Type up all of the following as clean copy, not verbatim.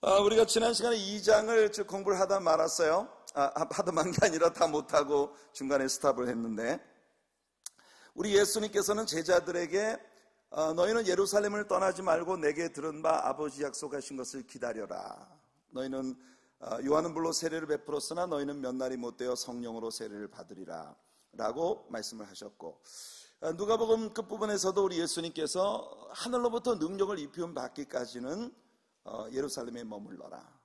우리가 지난 시간에 2장을 쭉 공부를 하다 말았어요. 하다 만 게 아니라 다 못하고 중간에 스탑을 했는데, 우리 예수님께서는 제자들에게 너희는 예루살렘을 떠나지 말고 내게 들은 바 아버지 약속하신 것을 기다려라. 너희는 요한은 물로 세례를 베풀었으나 너희는 몇 날이 못되어 성령으로 세례를 받으리라 라고 말씀을 하셨고, 누가복음 끝부분에서도 우리 예수님께서 하늘로부터 능력을 입히움 받기까지는 예루살렘에 머물러라.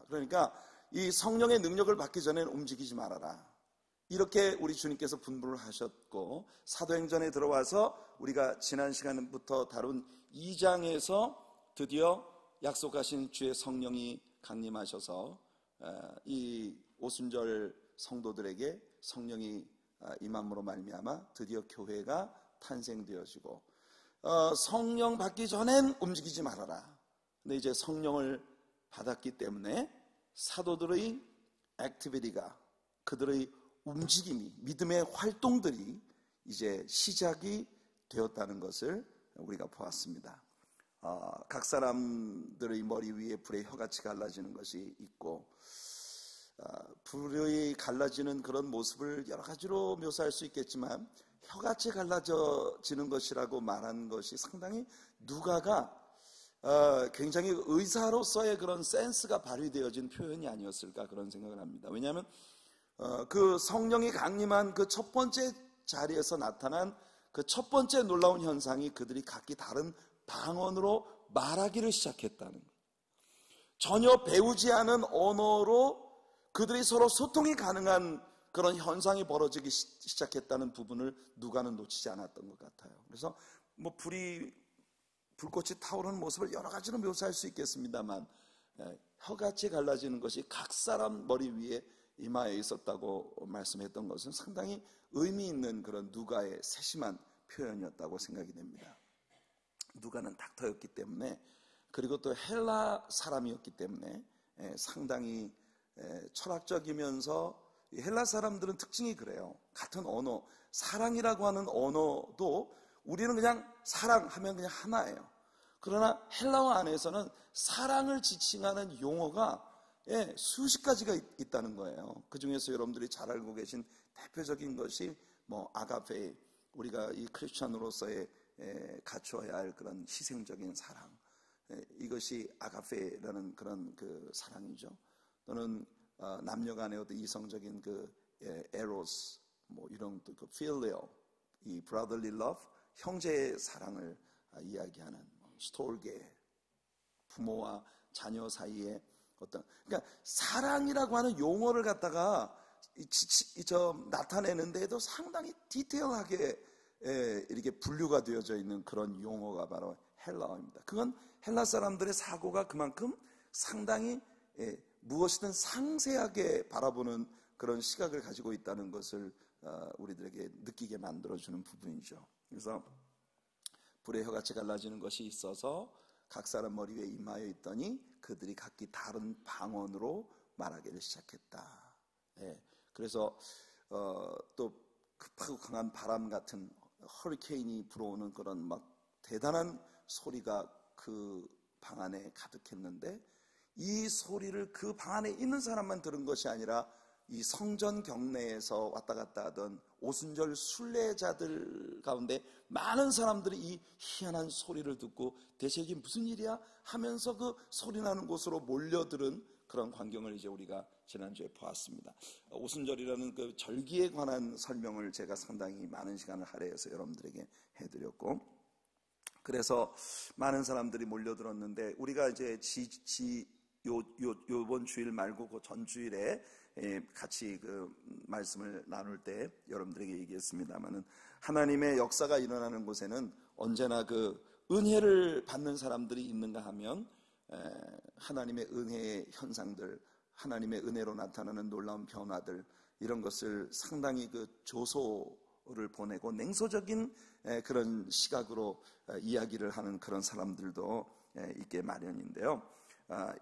그러니까 이 성령의 능력을 받기 전에는 움직이지 말아라. 이렇게 우리 주님께서 분부를 하셨고, 사도행전에 들어와서 우리가 지난 시간부터 다룬 2장에서 드디어 약속하신 주의 성령이 강림하셔서 이 오순절 성도들에게 성령이 임함으로 말미암아 드디어 교회가 탄생되어지고, 성령 받기 전엔 움직이지 말아라. 근데 이제 성령을 받았기 때문에 사도들의 액티비티가, 그들의 움직임이, 믿음의 활동들이 이제 시작이 되었다는 것을 우리가 보았습니다. 각 사람들의 머리 위에 불의 혀같이 갈라지는 것이 있고, 불의 갈라지는 그런 모습을 여러 가지로 묘사할 수 있겠지만, 혀같이 갈라지는 것이라고 말한 것이 상당히 누가가 굉장히 의사로서의 그런 센스가 발휘되어진 표현이 아니었을까, 그런 생각을 합니다. 왜냐하면 그 성령이 강림한 그 첫 번째 자리에서 나타난 그 첫 번째 놀라운 현상이 그들이 각기 다른 방언으로 말하기를 시작했다는 거예요. 전혀 배우지 않은 언어로 그들이 서로 소통이 가능한 그런 현상이 벌어지기 시작했다는 부분을 누가는 놓치지 않았던 것 같아요. 그래서 불꽃이 타오르는 모습을 여러 가지로 묘사할 수 있겠습니다만, 혀같이 갈라지는 것이 각 사람 머리 위에 이마에 있었다고 말씀했던 것은 상당히 의미 있는 그런 누가의 세심한 표현이었다고 생각이 됩니다. 누가는 닥터였기 때문에, 그리고 또 헬라 사람이었기 때문에 상당히 철학적이면서, 헬라 사람들은 특징이 그래요. 같은 언어, 사랑이라고 하는 언어도 우리는 그냥 사랑하면 그냥 하나예요. 그러나 헬라어 안에서는 사랑을 지칭하는 용어가 수십 가지가 있다는 거예요. 그 중에서 여러분들이 잘 알고 계신 대표적인 것이 아가페, 우리가 이 크리스찬으로서의 갖추어야 할 그런 희생적인 사랑, 이것이 아가페라는 그런 그 사랑이죠. 또는 남녀 간의 어떤 이성적인 그 에로스, 이런 그 필레오, 이 브라더리 러브, 형제의 사랑을 이야기하는 스톨게, 부모와 자녀 사이에 그러니까 사랑이라고 하는 용어를 갖다가 나타내는데도 상당히 디테일하게 이렇게 분류가 되어져 있는 그런 용어가 바로 헬라어입니다. 그건 헬라 사람들의 사고가 그만큼 상당히 무엇이든 상세하게 바라보는 그런 시각을 가지고 있다는 것을 우리들에게 느끼게 만들어주는 부분이죠. 그래서 불의 혀같이 갈라지는 것이 있어서 각 사람 머리 위에 임하여 있더니 그들이 각기 다른 방언으로 말하기를 시작했다. 그래서 또 급하고 강한 바람 같은 허리케인이 불어오는 그런 막 대단한 소리가 그 방 안에 가득했는데, 이 소리를 그 방 안에 있는 사람만 들은 것이 아니라 이 성전 경내에서 왔다 갔다 하던 오순절 순례자들 가운데 많은 사람들이 이 희한한 소리를 듣고 대체 이게 무슨 일이야 하면서 그 소리 나는 곳으로 몰려들은 그런 광경을 이제 우리가 지난주에 보았습니다. 오순절이라는 그 절기에 관한 설명을 제가 상당히 많은 시간을 할애해서 여러분들에게 해드렸고, 그래서 많은 사람들이 몰려들었는데, 우리가 이제 요번 주일 말고 그 전 주일에 같이 그 말씀을 나눌 때 여러분들에게 얘기했습니다만은, 하나님의 역사가 일어나는 곳에는 언제나 그 은혜를 받는 사람들이 있는가 하면 하나님의 은혜의 현상들, 하나님의 은혜로 나타나는 놀라운 변화들, 이런 것을 상당히 그 조소를 보내고 냉소적인 그런 시각으로 이야기를 하는 그런 사람들도 있게 마련인데요.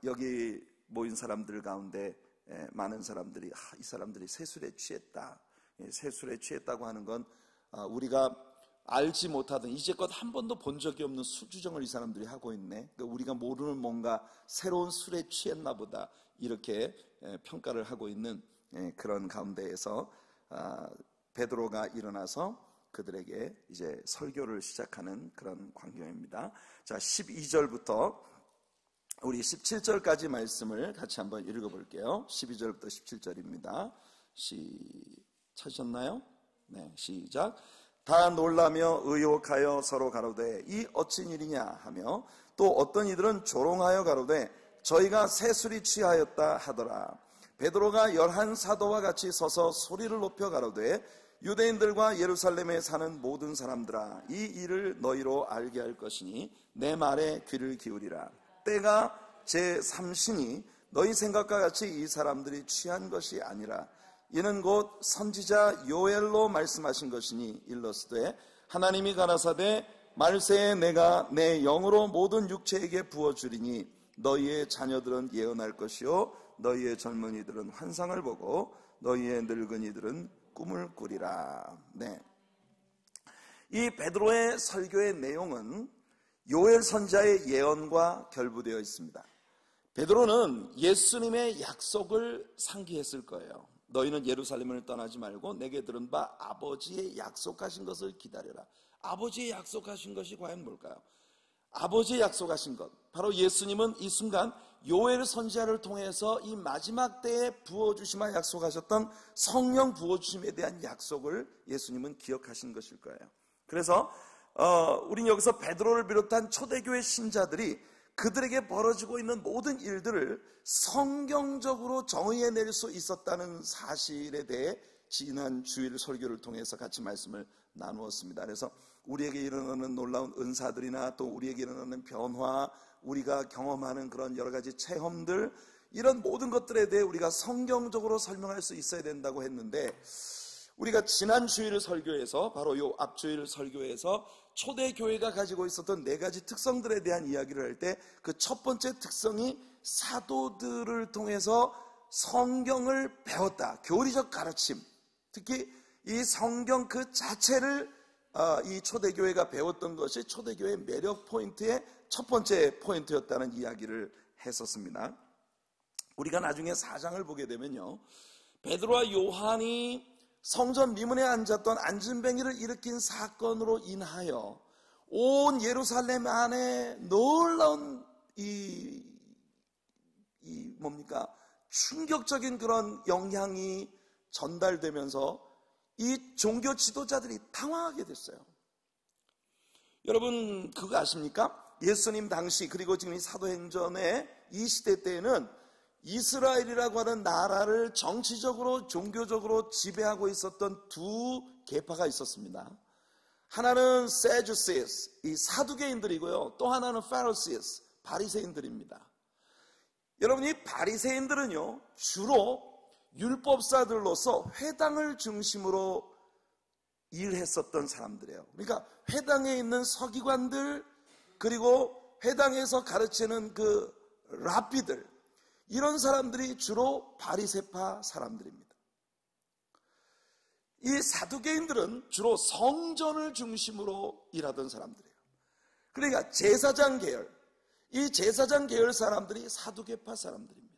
여기 모인 사람들 가운데 많은 사람들이 이 사람들이 세술에 취했다. 세술에 취했다고 하는 건 우리가 알지 못하던, 이제껏 한 번도 본 적이 없는 술주정을 이 사람들이 하고 있네. 그러니까 우리가 모르는 뭔가 새로운 술에 취했나 보다, 이렇게 평가를 하고 있는 그런 가운데에서 베드로가 일어나서 그들에게 이제 설교를 시작하는 그런 광경입니다. 자, 12절부터 우리 17절까지 말씀을 같이 한번 읽어볼게요. 12절부터 17절입니다. 찾으셨나요? 네, 시작. 다 놀라며 의혹하여 서로 가로되 이 어찌 일이냐 하며, 또 어떤 이들은 조롱하여 가로되 저희가 새술이 취하였다 하더라. 베드로가 11 사도와 같이 서서 소리를 높여 가로되 유대인들과 예루살렘에 사는 모든 사람들아, 이 일을 너희로 알게 할 것이니 내 말에 귀를 기울이라. 때가 제3신이 너희 생각과 같이 이 사람들이 취한 것이 아니라 이는 곧 선지자 요엘로 말씀하신 것이니, 일러스되 하나님이 가라사대 말세에 내가 내 영으로 모든 육체에게 부어주리니 너희의 자녀들은 예언할 것이요 너희의 젊은이들은 환상을 보고 너희의 늙은이들은 꿈을 꾸리라. 네. 이 베드로의 설교의 내용은 요엘 선지자의 예언과 결부되어 있습니다. 베드로는 예수님의 약속을 상기했을 거예요. 너희는 예루살렘을 떠나지 말고 내게 들은 바 아버지의 약속하신 것을 기다려라. 아버지의 약속하신 것이 과연 뭘까요? 아버지의 약속하신 것, 바로 예수님은 이 순간 요엘 선지자를 통해서 이 마지막 때에 부어주시마 약속하셨던 성령 부어주심에 대한 약속을 예수님은 기억하신 것일 거예요. 그래서 우린 여기서 베드로를 비롯한 초대교회 신자들이 그들에게 벌어지고 있는 모든 일들을 성경적으로 정의해낼 수 있었다는 사실에 대해 지난 주일 설교를 통해서 같이 말씀을 나누었습니다. 그래서 우리에게 일어나는 놀라운 은사들이나 또 우리에게 일어나는 변화, 우리가 경험하는 그런 여러 가지 체험들, 이런 모든 것들에 대해 우리가 성경적으로 설명할 수 있어야 된다고 했는데, 우리가 지난 주일 설교에서, 바로 요 앞주일 설교에서 초대교회가 가지고 있었던 4가지 특성들에 대한 이야기를 할 때 그 첫 번째 특성이 사도들을 통해서 성경을 배웠다, 교리적 가르침, 특히 이 성경 그 자체를 이 초대교회가 배웠던 것이 초대교회의 매력 포인트의 첫 번째 포인트였다는 이야기를 했었습니다. 우리가 나중에 4장을 보게 되면요, 베드로와 요한이 성전 미문에 앉았던 안진뱅이를 일으킨 사건으로 인하여 온 예루살렘 안에 놀라운 충격적인 그런 영향이 전달되면서 이 종교 지도자들이 당황하게 됐어요. 여러분 그거 아십니까? 예수님 당시, 그리고 지금 이 사도행전의 이 시대 때에는 이스라엘이라고 하는 나라를 정치적으로 종교적으로 지배하고 있었던 2 계파가 있었습니다. 하나는 세주시스, 이 사두개인들이고요, 또 하나는 파리시스, 바리새인들입니다. 여러분, 이 바리새인들은요 주로 율법사들로서 회당을 중심으로 일했었던 사람들이에요. 그러니까 회당에 있는 서기관들, 그리고 회당에서 가르치는 그 랍비들, 이런 사람들이 주로 바리새파 사람들입니다. 이 사두개인들은 주로 성전을 중심으로 일하던 사람들이에요. 그러니까 제사장 계열, 이 제사장 계열 사람들이 사두개파 사람들입니다.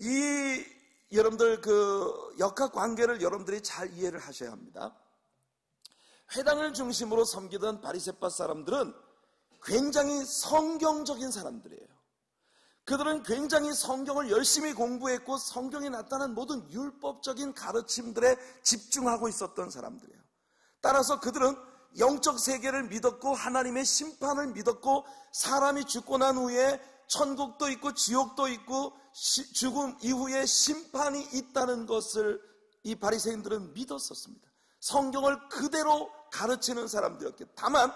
이 여러분들 그 역학 관계를 여러분들이 잘 이해를 하셔야 합니다. 회당을 중심으로 섬기던 바리새파 사람들은 굉장히 성경적인 사람들이에요. 그들은 굉장히 성경을 열심히 공부했고 성경에 나타난 모든 율법적인 가르침들에 집중하고 있었던 사람들이에요. 따라서 그들은 영적 세계를 믿었고 하나님의 심판을 믿었고 사람이 죽고 난 후에 천국도 있고 지옥도 있고 죽음 이후에 심판이 있다는 것을 이 바리새인들은 믿었었습니다. 성경을 그대로 가르치는 사람들이었기, 다만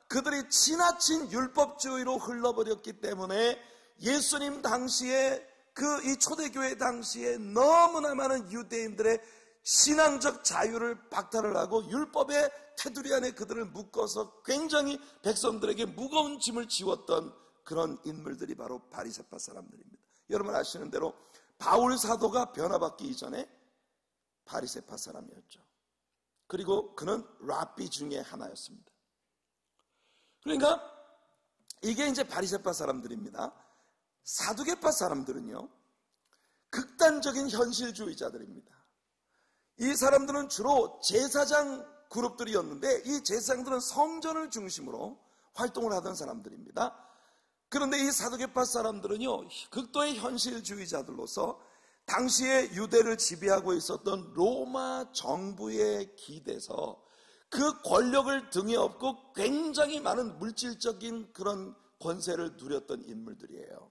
그들이 지나친 율법주의로 흘러버렸기 때문에 예수님 당시에 이 초대교회 당시에 너무나 많은 유대인들의 신앙적 자유를 박탈을 하고 율법의 테두리 안에 그들을 묶어서 굉장히 백성들에게 무거운 짐을 지웠던 그런 인물들이 바로 바리새파 사람들입니다. 여러분 아시는 대로 바울 사도가 변화받기 이전에 바리새파 사람이었죠. 그리고 그는 랍비 중에 하나였습니다. 그러니까 이게 이제 바리새파 사람들입니다. 사두개파 사람들은요, 극단적인 현실주의자들입니다. 이 사람들은 주로 제사장 그룹들이었는데, 이 제사장들은 성전을 중심으로 활동을 하던 사람들입니다. 그런데 이 사두개파 사람들은요, 극도의 현실주의자들로서 당시에 유대를 지배하고 있었던 로마 정부에 기대서 그 권력을 등에 업고 굉장히 많은 물질적인 그런 권세를 누렸던 인물들이에요.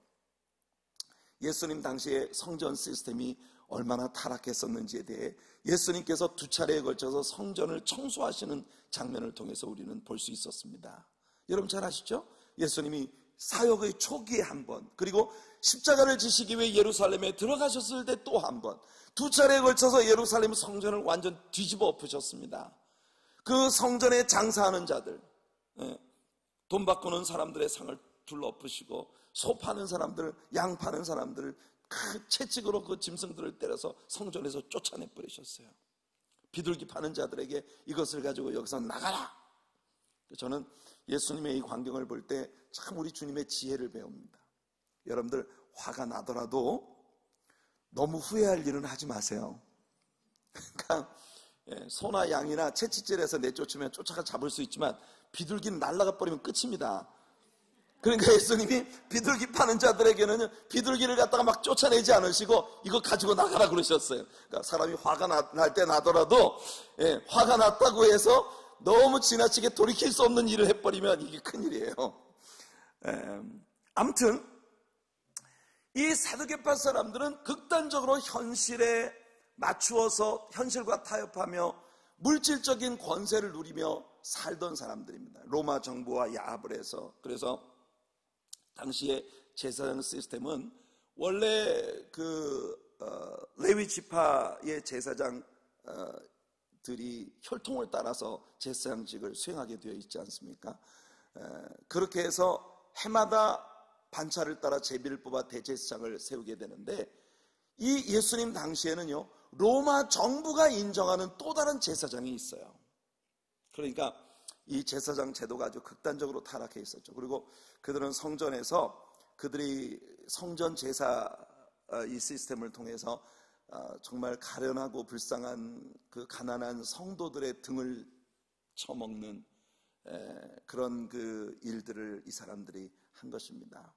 예수님 당시에 성전 시스템이 얼마나 타락했었는지에 대해 예수님께서 2차례에 걸쳐서 성전을 청소하시는 장면을 통해서 우리는 볼 수 있었습니다. 여러분 잘 아시죠? 예수님이 사역의 초기에 한 번, 그리고 십자가를 지시기 위해 예루살렘에 들어가셨을 때 또 한 번, 2차례에 걸쳐서 예루살렘 성전을 완전 뒤집어 엎으셨습니다. 그 성전에 장사하는 자들, 돈 바꾸는 사람들의 상을 둘러 엎으시고, 소 파는 사람들, 양 파는 사람들, 그 채찍으로 그 짐승들을 때려서 성전에서 쫓아내 버리셨어요. 비둘기 파는 자들에게 이것을 가지고 여기서 나가라. 저는 예수님의 이 광경을 볼 때 참 우리 주님의 지혜를 배웁니다. 여러분들 화가 나더라도 너무 후회할 일은 하지 마세요. 그러니까 소나 양이나 채찍질해서 내쫓으면 쫓아가 잡을 수 있지만 비둘기는 날아가 버리면 끝입니다. 그러니까 예수님이 비둘기 파는 자들에게는 비둘기를 갖다가 막 쫓아내지 않으시고 이거 가지고 나가라 그러셨어요. 그러니까 사람이 화가 날 때 나더라도 화가 났다고 해서 너무 지나치게 돌이킬 수 없는 일을 해버리면 이게 큰일이에요. 아무튼 이 사두개파 사람들은 극단적으로 현실에 맞추어서 현실과 타협하며 물질적인 권세를 누리며 살던 사람들입니다. 로마 정부와 야합을 해서. 그래서 당시의 제사장 시스템은 원래 레위 지파의 제사장들이 혈통을 따라서 제사장직을 수행하게 되어 있지 않습니까? 그렇게 해서 해마다 반차를 따라 제비를 뽑아 대제사장을 세우게 되는데, 이 예수님 당시에는요, 로마 정부가 인정하는 또 다른 제사장이 있어요. 그러니까 이 제사장 제도가 아주 극단적으로 타락해 있었죠. 그리고 그들은 성전에서 그들이 성전 제사 이 시스템을 통해서 정말 가련하고 불쌍한 그 가난한 성도들의 등을 쳐먹는 그런 그 일들을 이 사람들이 한 것입니다.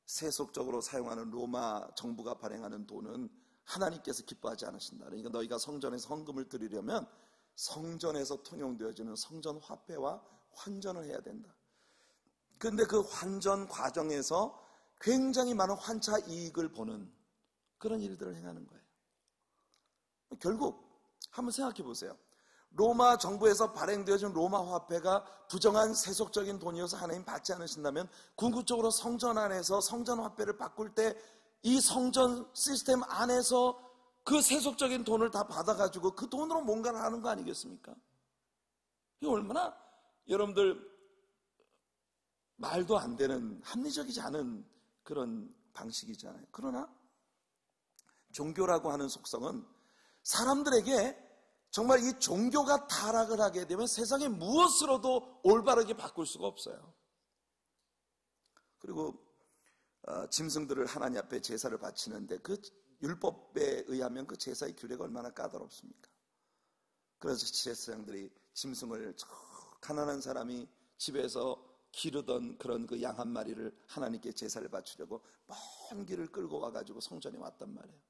세속적으로 사용하는 로마 정부가 발행하는 돈은 하나님께서 기뻐하지 않으신다. 그러니까 너희가 성전에서 헌금을 드리려면 성전에서 통용되어지는 성전 화폐와 환전을 해야 된다. 그런데 그 환전 과정에서 굉장히 많은 환차 이익을 보는 그런 일들을 행하는 거예요. 결국 한번 생각해 보세요. 로마 정부에서 발행되어진 로마 화폐가 부정한 세속적인 돈이어서 하나님 받지 않으신다면 궁극적으로 성전 안에서 성전 화폐를 바꿀 때 이 성전 시스템 안에서 그 세속적인 돈을 다 받아가지고 그 돈으로 뭔가를 하는 거 아니겠습니까? 이게 얼마나 여러분들 말도 안 되는 합리적이지 않은 그런 방식이잖아요. 그러나 종교라고 하는 속성은 사람들에게 정말 이 종교가 타락을 하게 되면 세상의 무엇으로도 올바르게 바꿀 수가 없어요. 그리고 짐승들을 하나님 앞에 제사를 바치는데 그 율법에 의하면 그 제사의 규례가 얼마나 까다롭습니까? 그래서 제사장들이 짐승을 가난한 사람이 집에서 기르던 그런 그 양 한 마리를 하나님께 제사를 바치려고 먼 길을 끌고 와가지고 성전에 왔단 말이에요.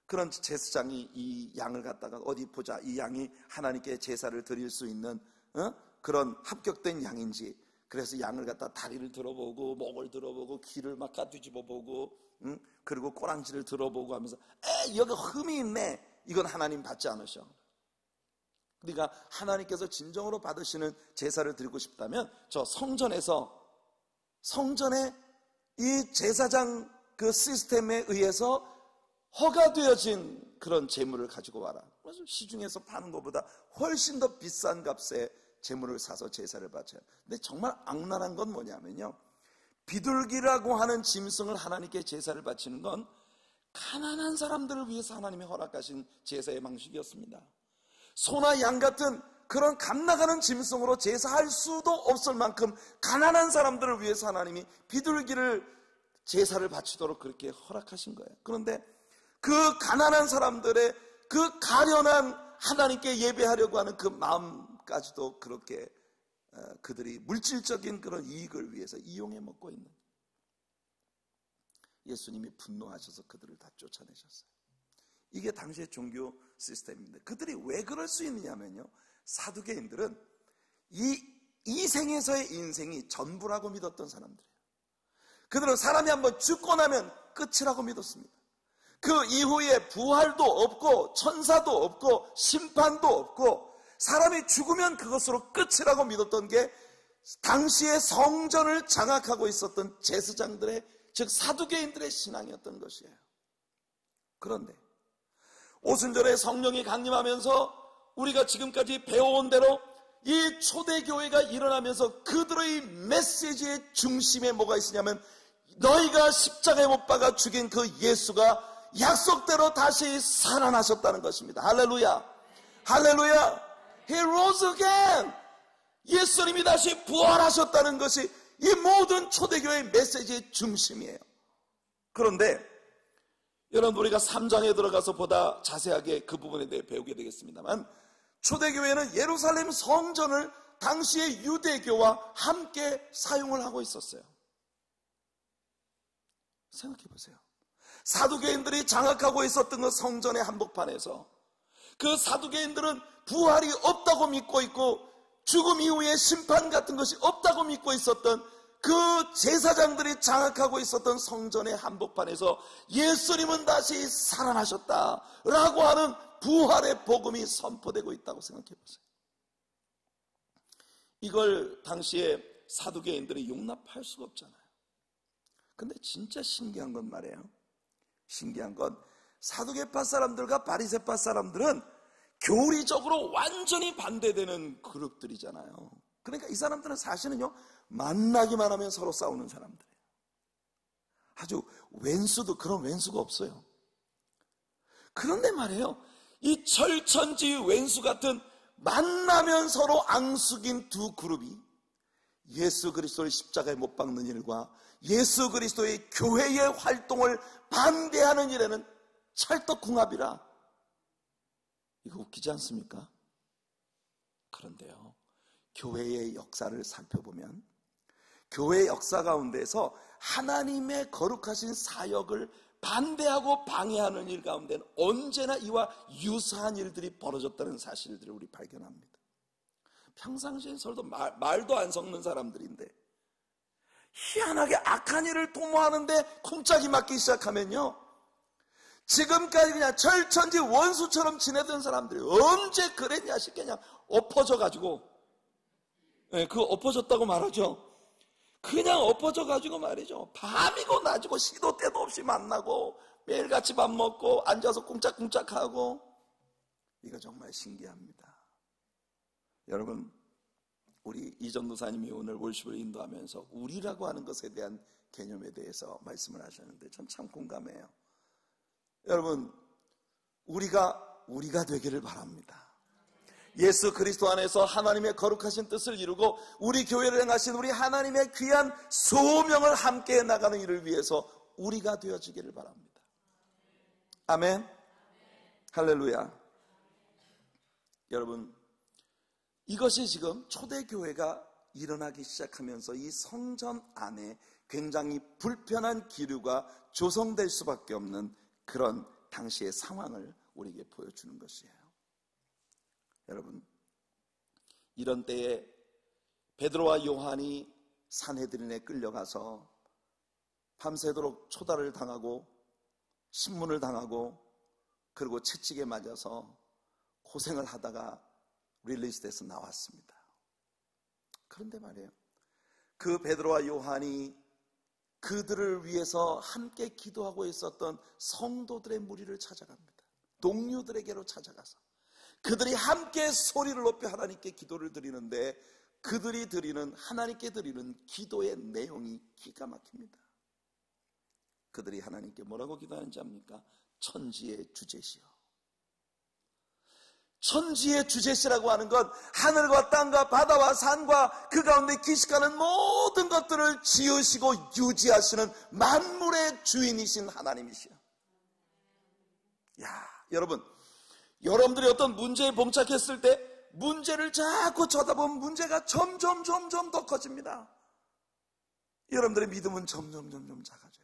그런 제사장이 이 양을 갖다가 어디 보자, 이 양이 하나님께 제사를 드릴 수 있는 그런 합격된 양인지, 그래서 양을 갖다 다리를 들어보고 목을 들어보고 귀를 막 까뒤집어 보고 그리고 꼬랑지를 들어보고 하면서 여기 흠이 있네, 이건 하나님 받지 않으셔. 그러니까 하나님께서 진정으로 받으시는 제사를 드리고 싶다면 저 성전에 이 제사장 그 시스템에 의해서 허가되어진 그런 재물을 가지고 와라. 그래서 시중에서 파는 것보다 훨씬 더 비싼 값에 재물을 사서 제사를 바쳐요. 근데 정말 악랄한 건 뭐냐면요, 비둘기라고 하는 짐승을 하나님께 제사를 바치는 건 가난한 사람들을 위해서 하나님이 허락하신 제사의 방식이었습니다. 소나 양 같은 그런 값나가는 짐승으로 제사할 수도 없을 만큼 가난한 사람들을 위해서 하나님이 비둘기를 제사를 바치도록 그렇게 허락하신 거예요. 그런데 그 가난한 사람들의 그 가련한 하나님께 예배하려고 하는 그 마음까지도 그렇게 그들이 물질적인 그런 이익을 위해서 이용해 먹고 있는, 예수님이 분노하셔서 그들을 다 쫓아내셨어요. 이게 당시의 종교 시스템인데, 그들이 왜 그럴 수 있느냐면요, 사두개인들은 이 생에서의 인생이 전부라고 믿었던 사람들이에요. 그들은 사람이 한번 죽고 나면 끝이라고 믿었습니다. 그 이후에 부활도 없고 천사도 없고 심판도 없고 사람이 죽으면 그것으로 끝이라고 믿었던 게 당시의 성전을 장악하고 있었던 제사장들의, 즉 사두개인들의 신앙이었던 것이에요. 그런데 오순절에 성령이 강림하면서 우리가 지금까지 배워온 대로 이 초대교회가 일어나면서 그들의 메시지의 중심에 뭐가 있으냐면, 너희가 십자가에 못 박아 죽인 그 예수가 약속대로 다시 살아나셨다는 것입니다. 할렐루야, 할렐루야. He rose again. 예수님이 다시 부활하셨다는 것이 이 모든 초대교회의 메시지의 중심이에요. 그런데 여러분, 우리가 3장에 들어가서 보다 자세하게 그 부분에 대해 배우게 되겠습니다만, 초대교회는 예루살렘 성전을 당시의 유대교와 함께 사용을 하고 있었어요. 생각해 보세요. 사두개인들이 장악하고 있었던 그 성전의 한복판에서 그 사두개인들은 부활이 없다고 믿고 있고 죽음 이후에 심판 같은 것이 없다고 믿고 있었던 그 제사장들이 장악하고 있었던 성전의 한복판에서 예수님은 다시 살아나셨다라고 하는 부활의 복음이 선포되고 있다고 생각해 보세요. 이걸 당시에 사두개인들이 용납할 수가 없잖아요. 근데 진짜 신기한 건 말이에요. 신기한 건 사두개파 사람들과 바리새파 사람들은 교리적으로 완전히 반대되는 그룹들이잖아요. 그러니까 이 사람들은 사실은요, 만나기만 하면 서로 싸우는 사람들이에요. 아주 왼수도 그런 왼수가 없어요. 그런데 말이에요, 이 철천지 왼수 같은 만나면 서로 앙숙인 두 그룹이 예수 그리스도를 십자가에 못 박는 일과 예수 그리스도의 교회의 활동을 반대하는 일에는 찰떡궁합이라. 이거 웃기지 않습니까? 그런데요, 교회의 역사를 살펴보면 교회의 역사 가운데서 하나님의 거룩하신 사역을 반대하고 방해하는 일 가운데는 언제나 이와 유사한 일들이 벌어졌다는 사실들을 우리 발견합니다. 평상시엔 서로 말도 안 섞는 사람들인데 희한하게 악한 일을 도모하는데 쿵짝이 맞기 시작하면요, 지금까지 그냥 철천지 원수처럼 지내던 사람들이 언제 그랬냐 싶게 그냥 엎어져가지고, 그 엎어졌다고 말하죠. 그냥 엎어져가지고 말이죠. 밤이고 낮이고 시도 때도 없이 만나고 매일같이 밥 먹고 앉아서 꿍짝꿍짝하고, 이거 정말 신기합니다. 여러분, 우리 이전도사님이 오늘 월십을 인도하면서 우리라고 하는 것에 대한 개념에 대해서 말씀을 하셨는데 전 참 공감해요. 여러분, 우리가 되기를 바랍니다. 예수 그리스도 안에서 하나님의 거룩하신 뜻을 이루고 우리 교회를 행하신 우리 하나님의 귀한 소명을 함께 나가는 일을 위해서 우리가 되어지기를 바랍니다. 아멘. 할렐루야. 여러분, 이것이 지금 초대교회가 일어나기 시작하면서 이 성전 안에 굉장히 불편한 기류가 조성될 수밖에 없는 그런 당시의 상황을 우리에게 보여주는 것이에요. 여러분, 이런 때에 베드로와 요한이 산헤드린에 끌려가서 밤새도록 초달을 당하고 신문을 당하고 그리고 채찍에 맞아서 고생을 하다가 릴리스돼서 나왔습니다. 그런데 말이에요, 그 베드로와 요한이 그들을 위해서 함께 기도하고 있었던 성도들의 무리를 찾아갑니다. 동료들에게로 찾아가서 그들이 함께 소리를 높여 하나님께 기도를 드리는데 그들이 드리는, 하나님께 드리는 기도의 내용이 기가 막힙니다. 그들이 하나님께 뭐라고 기도하는지 압니까? 천지의 주제시여, 천지의 주제시라고 하는 것, 하늘과 땅과 바다와 산과 그 가운데 기식하는 모든 것들을 지으시고 유지하시는 만물의 주인이신 하나님이시여. 야, 여러분들이 어떤 문제에 봉착했을 때 문제를 자꾸 쳐다보면 문제가 점점 더 커집니다. 여러분들의 믿음은 점점 작아져요.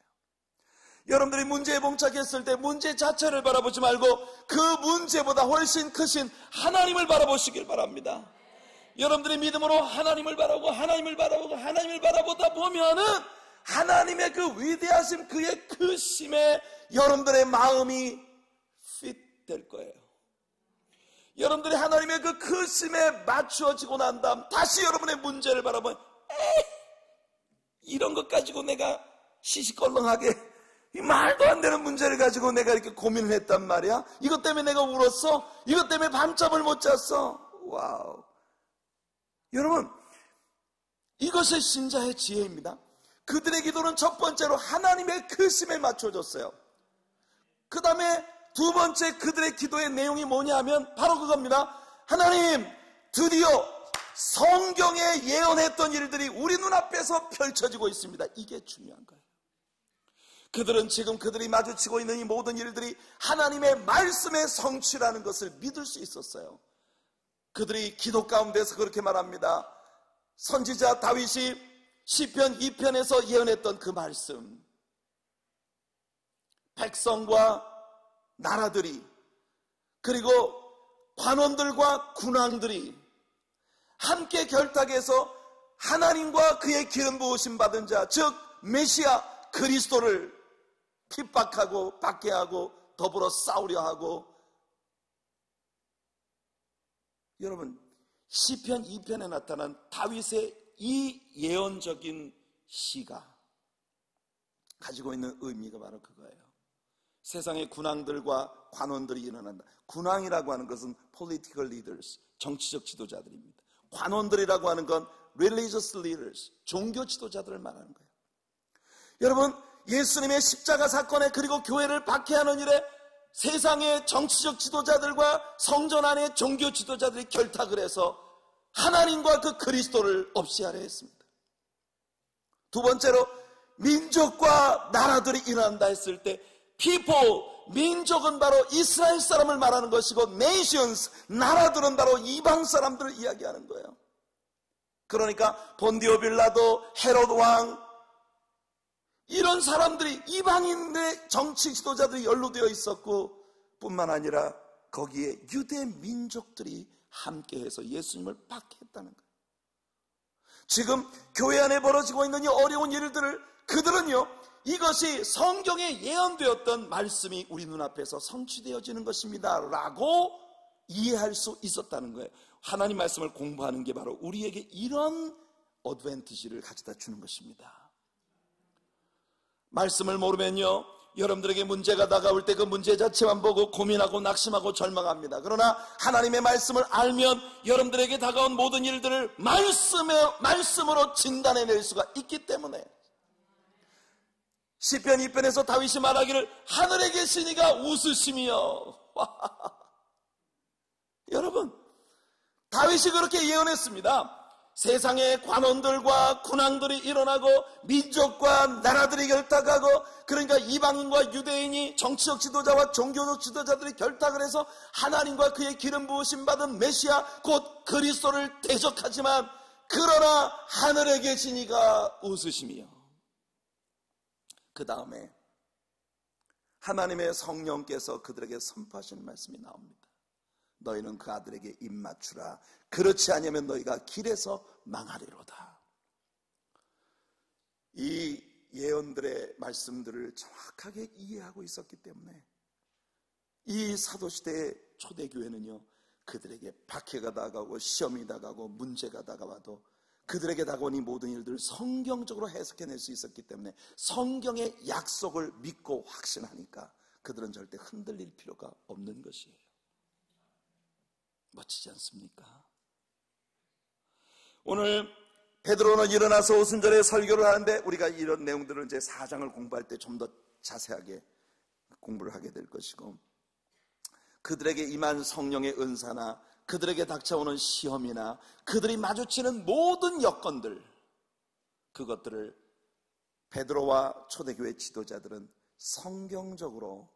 여러분들이 문제에 봉착했을 때 문제 자체를 바라보지 말고 그 문제보다 훨씬 크신 하나님을 바라보시길 바랍니다. 여러분들이 믿음으로 하나님을 바라보다 보면은 하나님의 그 위대하심, 그의 크심에 여러분들의 마음이 핏될 거예요. 여러분들이 하나님의 그 크심에 맞추어지고 난 다음 다시 여러분의 문제를 바라보면 이런 것 가지고 내가 시시껄렁하게 이 말도 안 되는 문제를 가지고 내가 이렇게 고민을 했단 말이야. 이것 때문에 내가 울었어. 이것 때문에 밤잠을 못 잤어. 와우. 여러분, 이것이 신자의 지혜입니다. 그들의 기도는 첫 번째로 하나님의 크심에 맞춰졌어요. 그 다음에 두 번째 그들의 기도의 내용이 뭐냐 하면 바로 그겁니다. 하나님, 드디어 성경에 예언했던 일들이 우리 눈앞에서 펼쳐지고 있습니다. 이게 중요한 거예요. 그들은 지금 그들이 마주치고 있는 이 모든 일들이 하나님의 말씀의 성취라는 것을 믿을 수 있었어요. 그들이 기도 가운데서 그렇게 말합니다. 선지자 다윗이 시편 2편에서 예언했던 그 말씀, 백성과 나라들이 그리고 관원들과 군왕들이 함께 결탁해서 하나님과 그의 기름 부으심 받은 자, 즉 메시아 그리스도를 핍박하고 박해하고 더불어 싸우려 하고, 여러분 시편 2편에 나타난 다윗의 이 예언적인 시가 가지고 있는 의미가 바로 그거예요. 세상의 군왕들과 관원들이 일어난다. 군왕이라고 하는 것은 political leaders, 정치적 지도자들입니다. 관원들이라고 하는 건 religious leaders, 종교 지도자들을 말하는 거예요. 여러분, 예수님의 십자가 사건에 그리고 교회를 박해하는 일에 세상의 정치적 지도자들과 성전 안의 종교 지도자들이 결탁을 해서 하나님과 그 그리스도를 없이하려 했습니다. 두 번째로 민족과 나라들이 일어난다 했을 때 people, 민족은 바로 이스라엘 사람을 말하는 것이고 nations, 나라들은 바로 이방 사람들을 이야기하는 거예요. 그러니까 본디오 빌라도, 헤롯 왕, 이런 사람들이, 이방인의 정치 지도자들이 연루되어 있었고 뿐만 아니라 거기에 유대 민족들이 함께해서 예수님을 박해했다는 거예요. 지금 교회 안에 벌어지고 있는 이 어려운 일들을 그들은요, 이것이 성경에 예언되었던 말씀이 우리 눈앞에서 성취되어지는 것입니다 라고 이해할 수 있었다는 거예요. 하나님 말씀을 공부하는 게 바로 우리에게 이런 어드밴티지를 가져다 주는 것입니다. 말씀을 모르면요, 여러분들에게 문제가 다가올 때 그 문제 자체만 보고 고민하고 낙심하고 절망합니다. 그러나 하나님의 말씀을 알면 여러분들에게 다가온 모든 일들을 말씀으로 진단해낼 수가 있기 때문에 시편 2편에서 다윗이 말하기를 하늘에 계신 이가 웃으시며 여러분, 다윗이 그렇게 예언했습니다. 세상의 관원들과 군왕들이 일어나고 민족과 나라들이 결탁하고, 그러니까 이방인과 유대인이 정치적 지도자와 종교적 지도자들이 결탁을 해서 하나님과 그의 기름 부으심 받은 메시아 곧 그리스도를 대적하지만 그러나 하늘에 계신 이가 웃으시며, 그 다음에 하나님의 성령께서 그들에게 선포하시는 말씀이 나옵니다. 너희는 그 아들에게 입 맞추라. 그렇지 않으면 너희가 길에서 망하리로다. 이 예언들의 말씀들을 정확하게 이해하고 있었기 때문에 이 사도시대의 초대교회는요, 그들에게 박해가 다가오고 시험이 다가오고 문제가 다가와도 그들에게 다가온 이 모든 일들을 성경적으로 해석해낼 수 있었기 때문에 성경의 약속을 믿고 확신하니까 그들은 절대 흔들릴 필요가 없는 것이에요. 멋지지 않습니까? 오늘 베드로는 일어나서 오순절에 설교를 하는데 우리가 이런 내용들을 이제 4장을 공부할 때 좀 더 자세하게 공부를 하게 될 것이고, 그들에게 임한 성령의 은사나 그들에게 닥쳐오는 시험이나 그들이 마주치는 모든 여건들, 그것들을 베드로와 초대교회 지도자들은 성경적으로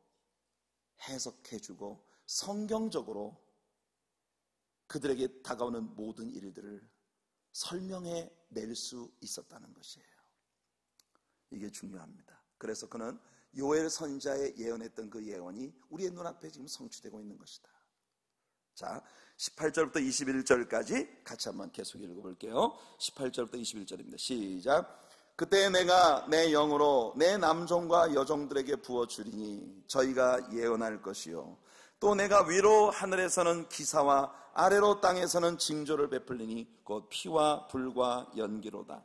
해석해주고 성경적으로 그들에게 다가오는 모든 일들을 설명해 낼 수 있었다는 것이에요. 이게 중요합니다. 그래서 그는 요엘 선지자의 예언했던 그 예언이 우리의 눈앞에 지금 성취되고 있는 것이다. 자, 18절부터 21절까지 같이 한번 계속 읽어볼게요. 18절부터 21절입니다. 시작. 그때 내가 내 영으로 내 남종과 여종들에게 부어주리니 저희가 예언할 것이요 또 내가 위로 하늘에서는 기사와 아래로 땅에서는 징조를 베풀리니 곧 피와 불과 연기로다.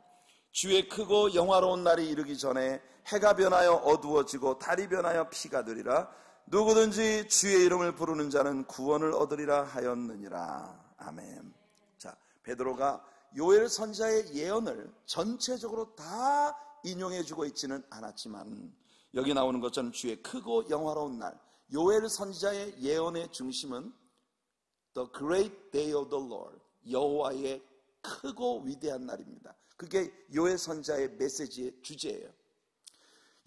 주의 크고 영화로운 날이 이르기 전에 해가 변하여 어두워지고 달이 변하여 피가 되리라. 누구든지 주의 이름을 부르는 자는 구원을 얻으리라 하였느니라. 아멘. 자, 베드로가 요엘 선지자의 예언을 전체적으로 다 인용해주고 있지는 않았지만 여기 나오는 것처럼 주의 크고 영화로운 날, 요엘 선지자의 예언의 중심은 The Great Day of the Lord, 여호와의 크고 위대한 날입니다. 그게 요엘 선지자의 메시지의 주제예요.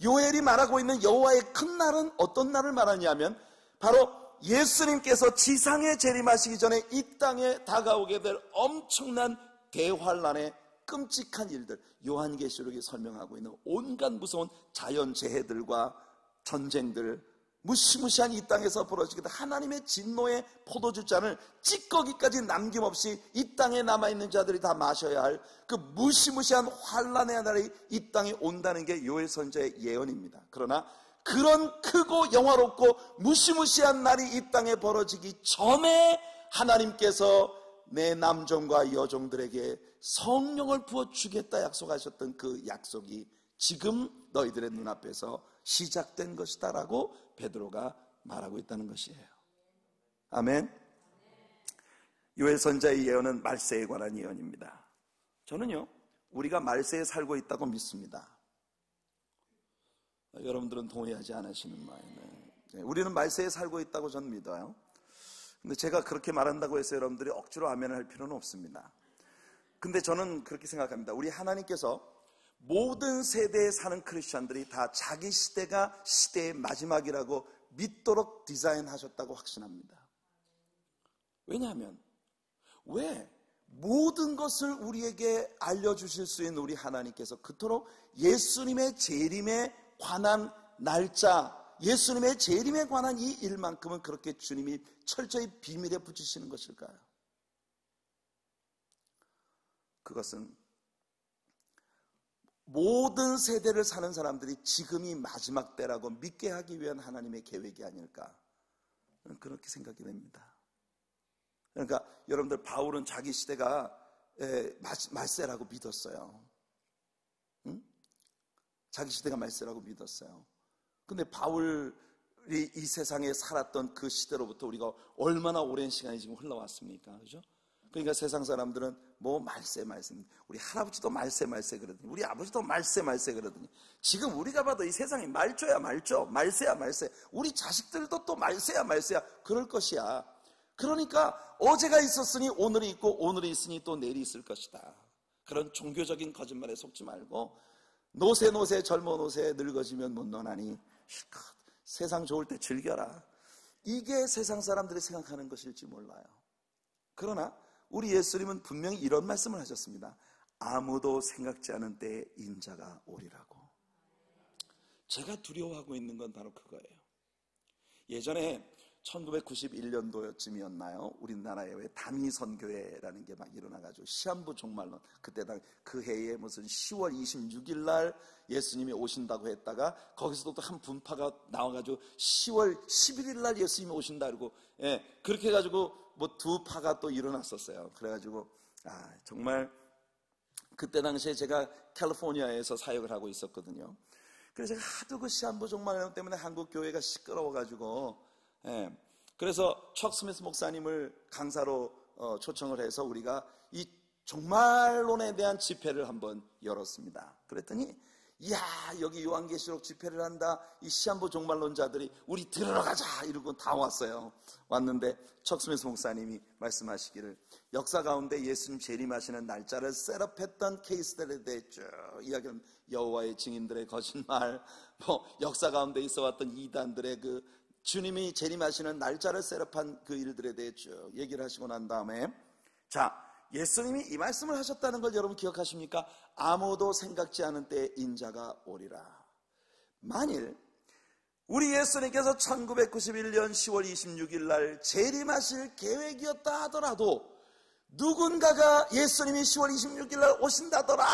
요엘이 말하고 있는 여호와의 큰 날은 어떤 날을 말하냐면 바로 예수님께서 지상에 재림하시기 전에 이 땅에 다가오게 될 엄청난 대환란의 끔찍한 일들, 요한계시록이 설명하고 있는 온갖 무서운 자연재해들과 전쟁들, 무시무시한 이 땅에서 벌어지게 될 하나님의 진노의 포도주잔을 찌꺼기까지 남김없이 이 땅에 남아있는 자들이 다 마셔야 할 그 무시무시한 환란의 날이 이 땅에 온다는 게 요엘 선지자의 예언입니다. 그러나 그런 크고 영화롭고 무시무시한 날이 이 땅에 벌어지기 전에 하나님께서 내 남종과 여종들에게 성령을 부어주겠다 약속하셨던 그 약속이 지금 너희들의 눈앞에서 시작된 것이다 라고 베드로가 말하고 있다는 것이에요. 아멘. 요엘 선지자의 예언은 말세에 관한 예언입니다. 저는요, 우리가 말세에 살고 있다고 믿습니다. 여러분들은 동의하지 않으시는 마음에 우리는 말세에 살고 있다고 저는 믿어요. 근데 제가 그렇게 말한다고 해서 여러분들이 억지로 아멘을 할 필요는 없습니다. 근데 저는 그렇게 생각합니다. 우리 하나님께서 모든 세대에 사는 크리스찬들이 다 자기 시대가 시대의 마지막이라고 믿도록 디자인하셨다고 확신합니다. 왜냐하면 왜 모든 것을 우리에게 알려주실 수 있는 우리 하나님께서 그토록 예수님의 재림에 관한 날짜, 예수님의 재림에 관한 이 일만큼은 그렇게 주님이 철저히 비밀에 붙이시는 것일까요? 그것은 모든 세대를 사는 사람들이 지금이 마지막 때라고 믿게 하기 위한 하나님의 계획이 아닐까, 저는 그렇게 생각이 됩니다. 그러니까 여러분들, 바울은 자기 시대가 말세라고 믿었어요. 응? 자기 시대가 말세라고 믿었어요. 근데 바울이 이 세상에 살았던 그 시대로부터 우리가 얼마나 오랜 시간이 지금 흘러왔습니까? 그죠? 그러니까 세상 사람들은 뭐 말세, 우리 할아버지도 말세 그러더니, 우리 아버지도 말세 그러더니, 지금 우리가 봐도 이 세상이 말세야, 말세. 우리 자식들도 또 말세야, 그럴 것이야. 그러니까 어제가 있었으니 오늘이 있고, 오늘이 있으니 또 내일이 있을 것이다. 그런 종교적인 거짓말에 속지 말고, 노세 젊어 노세 늙어지면 못 노나니 실컷 세상 좋을 때 즐겨라. 이게 세상 사람들이 생각하는 것일지 몰라요. 그러나 우리 예수님은 분명히 이런 말씀을 하셨습니다. 아무도 생각지 않은 때에 인자가 오리라고. 제가 두려워하고 있는 건 바로 그거예요. 예전에 1991년도쯤이었나요? 우리나라에 왜 다미선교회라는 게 막 일어나가지고 시한부 종말론, 그때 그 해에 무슨 10월 26일 날 예수님이 오신다고 했다가 거기서도 또 한 분파가 나와가지고 10월 11일 날 예수님이 오신다 그러고, 그렇게 해가지고 뭐 두 파가 또 일어났었어요. 그래가지고 정말 그때 당시에 제가 캘리포니아에서 사역을 하고 있었거든요. 그래서 제가 하도 그 시한부 종말론 때문에 한국 교회가 시끄러워가지고, 그래서 척 스미스 목사님을 강사로 초청을 해서 우리가 이 종말론에 대한 집회를 한번 열었습니다. 그랬더니 이야, 여기 요한계시록 집회를 한다. 이 시한부 종말론자들이 우리 들어가자 이러고 다 왔어요. 왔는데 척스미스 목사님이 말씀하시기를 역사 가운데 예수님 재림하시는 날짜를 셋업했던 케이스들에 대해 쭉 이야기하는 여호와의 증인들의 거짓말, 역사 가운데 있어왔던 이단들의 그 주님이 재림하시는 날짜를 셋업한 그 일들에 대해 쭉 얘기를 하시고 난 다음에, 자, 예수님이 이 말씀을 하셨다는 걸 여러분 기억하십니까? 아무도 생각지 않은 때에 인자가 오리라. 만일 우리 예수님께서 1991년 10월 26일 날 재림하실 계획이었다 하더라도 누군가가 예수님이 10월 26일 날 오신다더라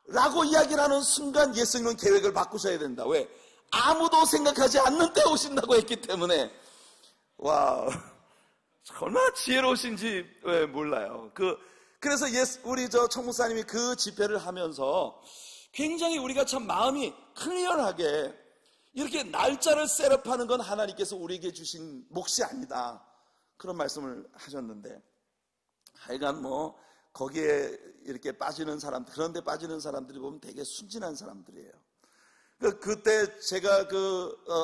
라고 이야기를 하는 순간 예수님은 계획을 바꾸셔야 된다. 왜? 아무도 생각하지 않는 때 오신다고 했기 때문에. 와우, 얼마나 지혜로우신지 몰라요. 그래서 우리 청 목사님이 그 집회를 하면서 굉장히 우리가 참 마음이 클리어하게 이렇게 날짜를 셋업하는 건 하나님께서 우리에게 주신 몫이 아니다, 그런 말씀을 하셨는데, 하여간 거기에 이렇게 빠지는 사람, 그런데 빠지는 사람들이 보면 되게 순진한 사람들이에요. 그때 제가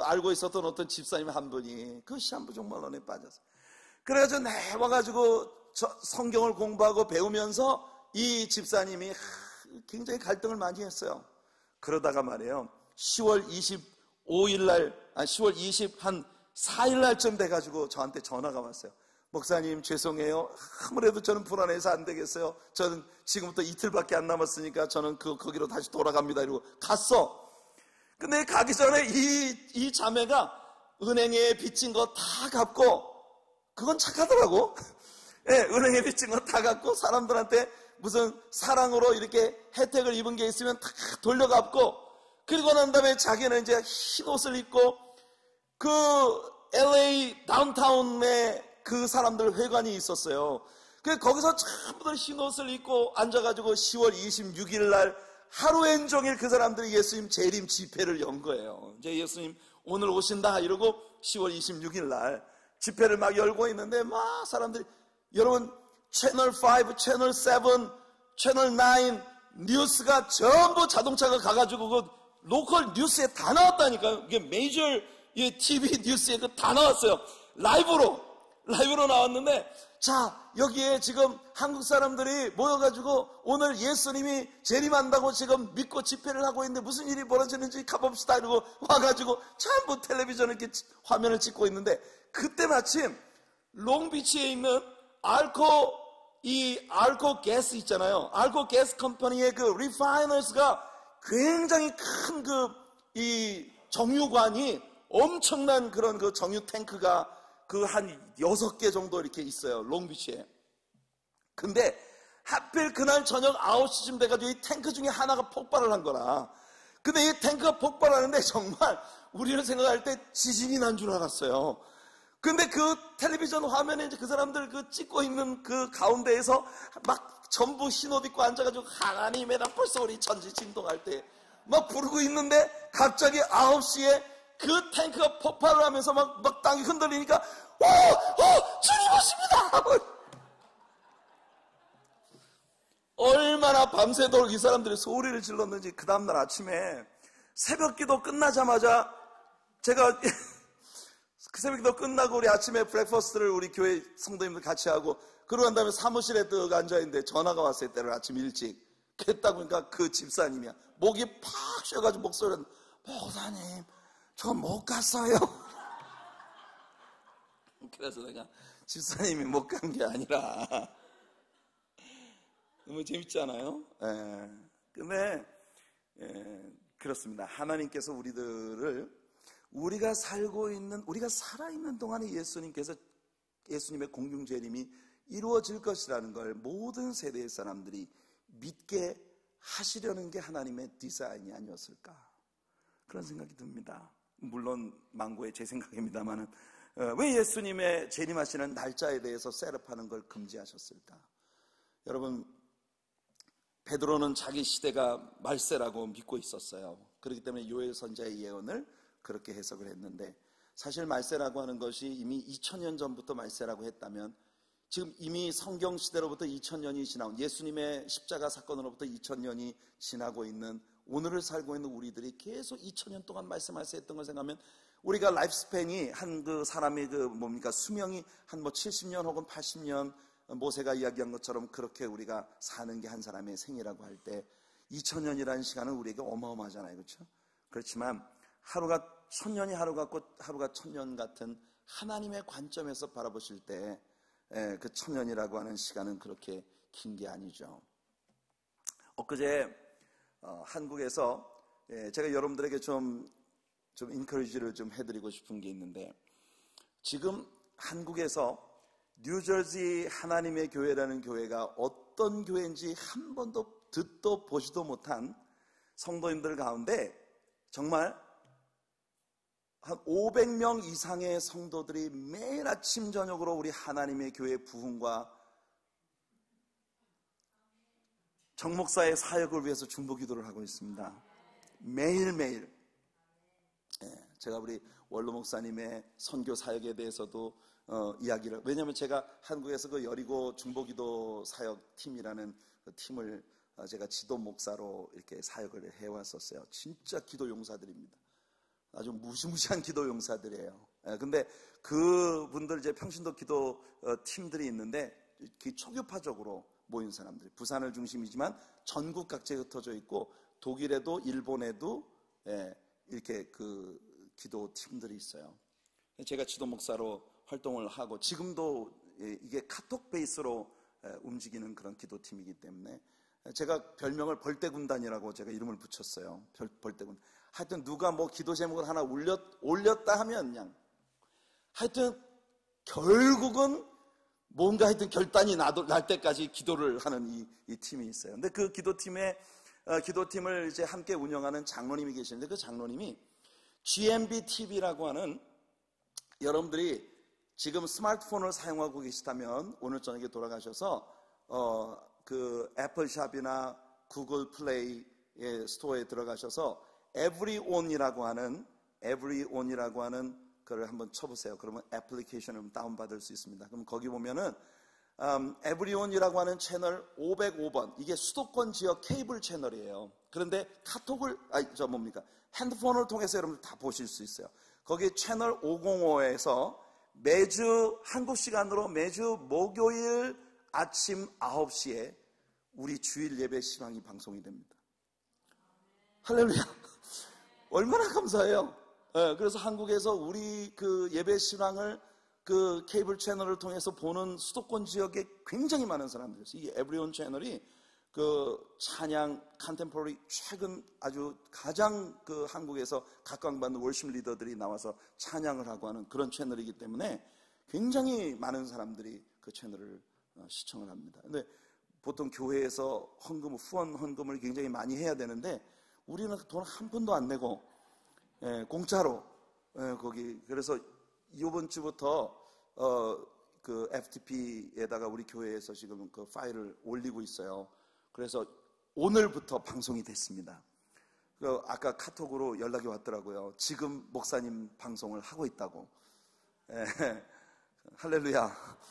알고 있었던 어떤 집사님 한 분이 그 시한부 종말론에 빠졌어요. 그래가지고 와가지고 성경을 공부하고 배우면서 이 집사님이 굉장히 갈등을 많이 했어요. 그러다가 말이에요, 10월 25일 날, 10월 24일 날쯤 돼가지고 저한테 전화가 왔어요. 목사님 죄송해요. 아무래도 저는 불안해서 안 되겠어요. 저는 지금부터 이틀밖에 안 남았으니까 저는 거기로 다시 돌아갑니다. 이러고 갔어. 근데 가기 전에 이 자매가 은행에 빚진 거 다 갚고, 그건 착하더라고. 예, 은행에 빚진 거 다 갚고 사람들한테 무슨 사랑으로 이렇게 혜택을 입은 게 있으면 다 돌려갚고, 그리고 난 다음에 자기는 이제 흰 옷을 입고 그 LA 다운타운에 그 사람들 회관이 있었어요. 그래서 거기서 전부들 흰 옷을 입고 앉아가지고 10월 26일 날 하루 종일 그 사람들이 예수님 재림 집회를 연 거예요. 이제 예수님 오늘 오신다 이러고 10월 26일 날 집회를 막 열고 있는데 막 사람들이, 여러분 채널 5, 채널 7, 채널 9 뉴스가 전부 자동차가 가가지고 그 로컬 뉴스에 다 나왔다니까요. 이게 메이저 TV 뉴스에 다 나왔어요. 라이브로 나왔는데, 자, 여기에 지금 한국 사람들이 모여가지고 오늘 예수님이 재림한다고 지금 믿고 집회를 하고 있는데 무슨 일이 벌어지는지 가봅시다 이러고 와가지고 전부 텔레비전을 이렇게 화면을 찍고 있는데, 그때 마침 롱비치에 있는 알코 가스 있잖아요. 알코 가스 컴퍼니의 그 리파이너스가 굉장히 큰 이 정유관이, 엄청난 그런 그 정유 탱크가 한 6개 정도 이렇게 있어요, 롱비치에. 근데 하필 그날 저녁 9시쯤 돼가지고 이 탱크 중에 하나가 폭발을 한 거라. 근데 이 탱크가 폭발하는데 정말 우리는 생각할 때 지진이 난 줄 알았어요. 근데 그 텔레비전 화면에 이제 그 사람들 찍고 있는 그 가운데에서 막 전부 흰옷 입고 앉아가지고 하나님의 벌써 우리 천지 진동할 때 막 부르고 있는데, 갑자기 9시에 그 탱크가 폭발을 하면서 막 땅이 흔들리니까 주님 오십니다. 얼마나 밤새도록 이 사람들이 소리를 질렀는지. 그 다음날 아침에 새벽 기도 끝나자마자 제가 그 새벽 기도 끝나고 우리 아침에 브렉퍼스트를 우리 교회 성도님들 같이 하고, 그러고 난 다음에 사무실에 딱 앉아있는데 전화가 왔어요. 때를 아침 일찍. 그랬다 보니까 그 집사님이야. 목이 팍 쉬어가지고 목소리는, 목사님 저 못 갔어요. 그래서 내가, 집사님이 못 간 게 아니라, 너무 재밌지 않아요? 예. 근데 그렇습니다. 하나님께서 우리가 살아있는 동안에 예수님의 공중 재림이 이루어질 것이라는 걸 모든 세대의 사람들이 믿게 하시려는 게 하나님의 디자인이 아니었을까, 그런 생각이 듭니다. 물론 망고의 제 생각입니다만은, 왜 예수님의 재림하시는 날짜에 대해서 셋업하는 걸 금지하셨을까? 여러분, 베드로는 자기 시대가 말세라고 믿고 있었어요. 그렇기 때문에 요엘 선지자의 예언을 그렇게 해석을 했는데, 사실 말세라고 하는 것이 이미 2000년 전부터 말세라고 했다면, 지금 이미 성경 시대로부터 2000년이 지나온, 예수님의 십자가 사건으로부터 2000년이 지나고 있는 오늘을 살고 있는 우리들이 계속 2000년 동안 말씀하셔 했던 걸 생각하면 우리가 라이프 스팬이 한 그 사람이 수명이 한 70년 혹은 80년 모세가 이야기한 것처럼 그렇게 우리가 사는 게 한 사람의 생이라고 할 때 2000년이라는 시간은 우리에게 어마어마하잖아요. 그렇죠? 그렇지만 하루가 1000년이 하루 같고 하루가 1000년 같은 하나님의 관점에서 바라보실 때 그 1000년이라고 하는 시간은 그렇게 긴 게 아니죠. 엊그제 한국에서 제가 여러분들에게 좀 인커리지를 좀 해드리고 싶은 게 있는데, 지금 한국에서 뉴저지 하나님의 교회라는 교회가 어떤 교회인지 한 번도 듣도 보지도 못한 성도님들 가운데 정말 한 500명 이상의 성도들이 매일 아침 저녁으로 우리 하나님의 교회 부흥과 정목사의 사역을 위해서 중보기도를 하고 있습니다. 매일매일. 제가 우리 원로 목사님의 선교 사역에 대해서도 이야기를, 왜냐하면 제가 한국에서 그 여리고 중보기도 사역 팀이라는 그 팀을 제가 지도 목사로 이렇게 사역을 해왔었어요. 진짜 기도 용사들입니다. 아주 무시무시한 기도 용사들이에요. 근데 그분들 이제 평신도 기도 팀들이 있는데 초교파적으로 모인 사람들, 부산을 중심이지만 전국 각지에 흩어져 있고 독일에도 일본에도 이렇게 그 기도 팀들이 있어요. 제가 지도 목사로 활동을 하고 지금도 이게 카톡 베이스로 움직이는 그런 기도 팀이기 때문에 제가 별명을 벌떼군단이라고 제가 이름을 붙였어요. 벌떼군. 하여튼 누가 뭐 기도 제목을 하나 올렸다 하면 그냥 하여튼 결국은 뭔가 하여튼 결단이 날 때까지 기도를 하는 이 팀이 있어요. 근데 그 기도팀을 이제 함께 운영하는 장로님이 계시는데, 그 장로님이 GMB TV라고 하는, 여러분들이 지금 스마트폰을 사용하고 계시다면 오늘 저녁에 돌아가셔서 그 애플샵이나 구글 플레이 스토어에 들어가셔서 Everyon이라고 하는 그걸 한번 쳐보세요. 그러면 애플리케이션을 다운받을 수 있습니다. 그럼 거기 보면은 Everyon이라고 하는 채널 505번, 이게 수도권 지역 케이블 채널이에요. 그런데 핸드폰을 통해서 여러분들 다 보실 수 있어요. 거기 채널 505에서 매주 한국 시간으로 매주 목요일 아침 9시에 우리 주일 예배 시간이 방송이 됩니다. 할렐루야. 얼마나 감사해요. 그래서 한국에서 우리 그 예배 신앙을 그 케이블 채널을 통해서 보는 수도권 지역에 굉장히 많은 사람들이 있어요. 이 에브리온 채널이 그 찬양, 컨템포러리, 최근 아주 가장 그 한국에서 각광받는 월십 리더들이 나와서 찬양을 하고 하는 그런 채널이기 때문에 굉장히 많은 사람들이 그 채널을 시청을 합니다. 근데 보통 교회에서 후원 헌금을 굉장히 많이 해야 되는데 우리는 돈 한 푼도 안 내고 공짜로 거기, 그래서 이번 주부터 그 FTP에다가 우리 교회에서 지금 그 파일을 올리고 있어요. 그래서 오늘부터 방송이 됐습니다. 아까 카톡으로 연락이 왔더라고요. 지금 목사님 방송을 하고 있다고. 할렐루야.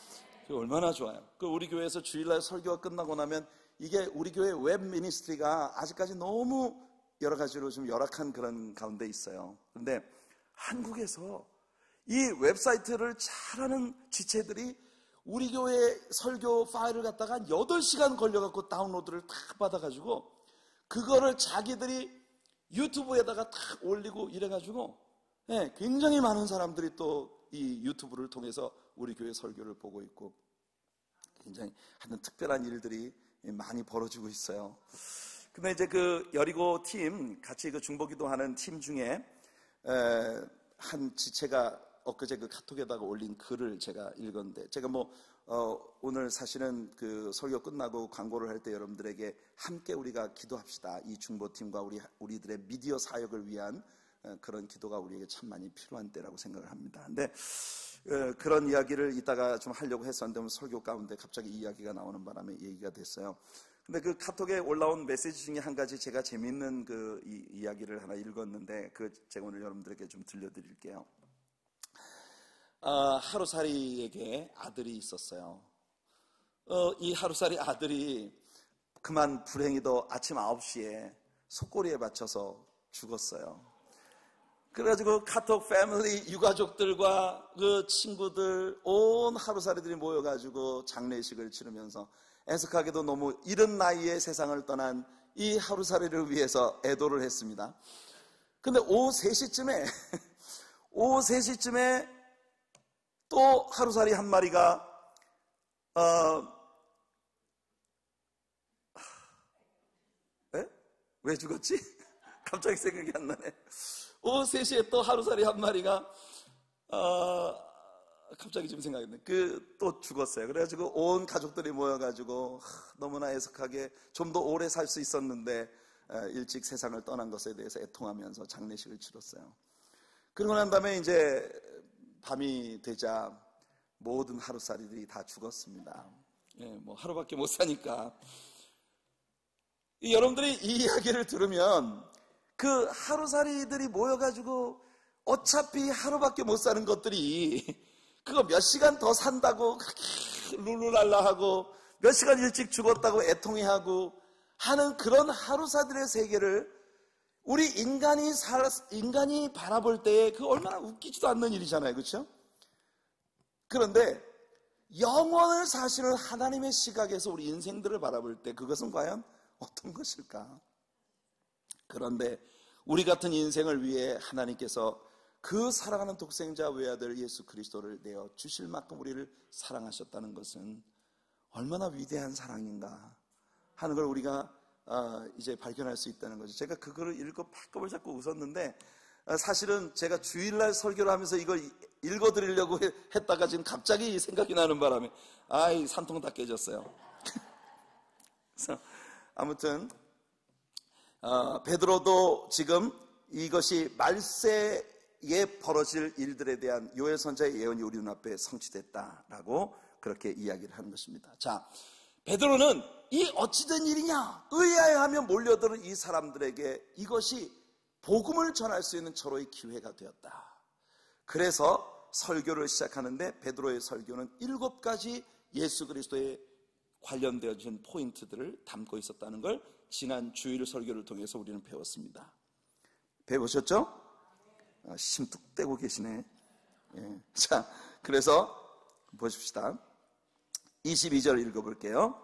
얼마나 좋아요. 우리 교회에서 주일날 설교가 끝나고 나면, 이게 우리 교회 웹 미니스트리가 아직까지 너무 여러 가지로 좀 열악한 그런 가운데 있어요. 그런데 한국에서 이 웹사이트를 잘하는 지체들이 우리 교회 설교 파일을 갖다가 8시간 걸려갖고 다운로드를 탁 받아가지고 그거를 자기들이 유튜브에다가 탁 올리고 이래가지고 굉장히 많은 사람들이 또 이 유튜브를 통해서 우리 교회 설교를 보고 있고, 굉장히 하여튼 특별한 일들이 많이 벌어지고 있어요. 근데 이제 그 여리고 팀, 같이 그 중보기도 하는 팀 중에 한 지체가 엊그제 그 카톡에다가 올린 글을 제가 읽었는데, 제가 오늘 사실은 그 설교 끝나고 광고를 할 때 여러분들에게 함께 우리가 기도합시다, 이 중보팀과 우리들의 미디어 사역을 위한 그런 기도가 우리에게 참 많이 필요한 때라고 생각을 합니다. 근데 그런 이야기를 이따가 좀 하려고 했었는데 설교 가운데 갑자기 이 이야기가 나오는 바람에 얘기가 됐어요. 근데 그 카톡에 올라온 메시지 중에 한 가지 제가 재미있는 그 이야기를 하나 읽었는데, 제가 오늘 여러분들에게 좀 들려드릴게요. 하루살이에게 아들이 있었어요. 이 하루살이 아들이 그만 불행히도 아침 9시에 속꼬리에 맞춰서 죽었어요. 그래가지고 카톡 패밀리 유가족들과 그 친구들 온 하루살이들이 모여가지고 장례식을 치르면서 애석하게도 너무 이른 나이에 세상을 떠난 이 하루살이를 위해서 애도를 했습니다. 근데 오후 3시쯤에 또 하루살이 한 마리가 왜 죽었지? 갑자기 생각이 안 나네. 오후 3시에 또 하루살이 한 마리가 갑자기 지금 생각이 나네. 또 죽었어요. 그래가지고 온 가족들이 모여가지고 너무나 애석하게 좀 더 오래 살 수 있었는데 일찍 세상을 떠난 것에 대해서 애통하면서 장례식을 치렀어요. 그러고 난 다음에 이제 밤이 되자 모든 하루살이들이 다 죽었습니다. 뭐 하루밖에 못 사니까. 여러분들이 이 이야기를 들으면 그 하루살이들이 모여가지고 어차피 하루밖에 못 사는 것들이 그거 몇 시간 더 산다고 룰루랄라 하고 몇 시간 일찍 죽었다고 애통해하고 하는 그런 하루살이들의 세계를 우리 인간이 바라볼 때에 그 얼마나 웃기지도 않는 일이잖아요. 그렇죠? 그런데 영원을 사시는 하나님의 시각에서 우리 인생들을 바라볼 때 그것은 과연 어떤 것일까? 그런데 우리 같은 인생을 위해 하나님께서 그 사랑하는 독생자 외아들 예수 그리스도를 내어 주실 만큼 우리를 사랑하셨다는 것은 얼마나 위대한 사랑인가 하는 걸 우리가 이제 발견할 수 있다는 거죠. 제가 그거를 읽고 팔꿈을 잡고 웃었는데 사실은 제가 주일날 설교를 하면서 이걸 읽어드리려고 했다가 지금 갑자기 생각이 나는 바람에 산통 다 깨졌어요. 그래서 아무튼 베드로도 지금 이것이 말세에 벌어질 일들에 대한 요엘 선지자의 예언이 우리 눈앞에 성취됐다라고 그렇게 이야기를 하는 것입니다. 자, 베드로는 이 어찌된 일이냐 의아해하며 몰려드는 이 사람들에게 이것이 복음을 전할 수 있는 절호의 기회가 되었다. 그래서 설교를 시작하는데 베드로의 설교는 7가지 예수 그리스도의 관련되어진 포인트들을 담고 있었다는 걸 지난 주일 설교를 통해서 우리는 배웠습니다. 배우셨죠? 심뚝 떼고 계시네. 자, 그래서 보십시다. 22절 읽어볼게요.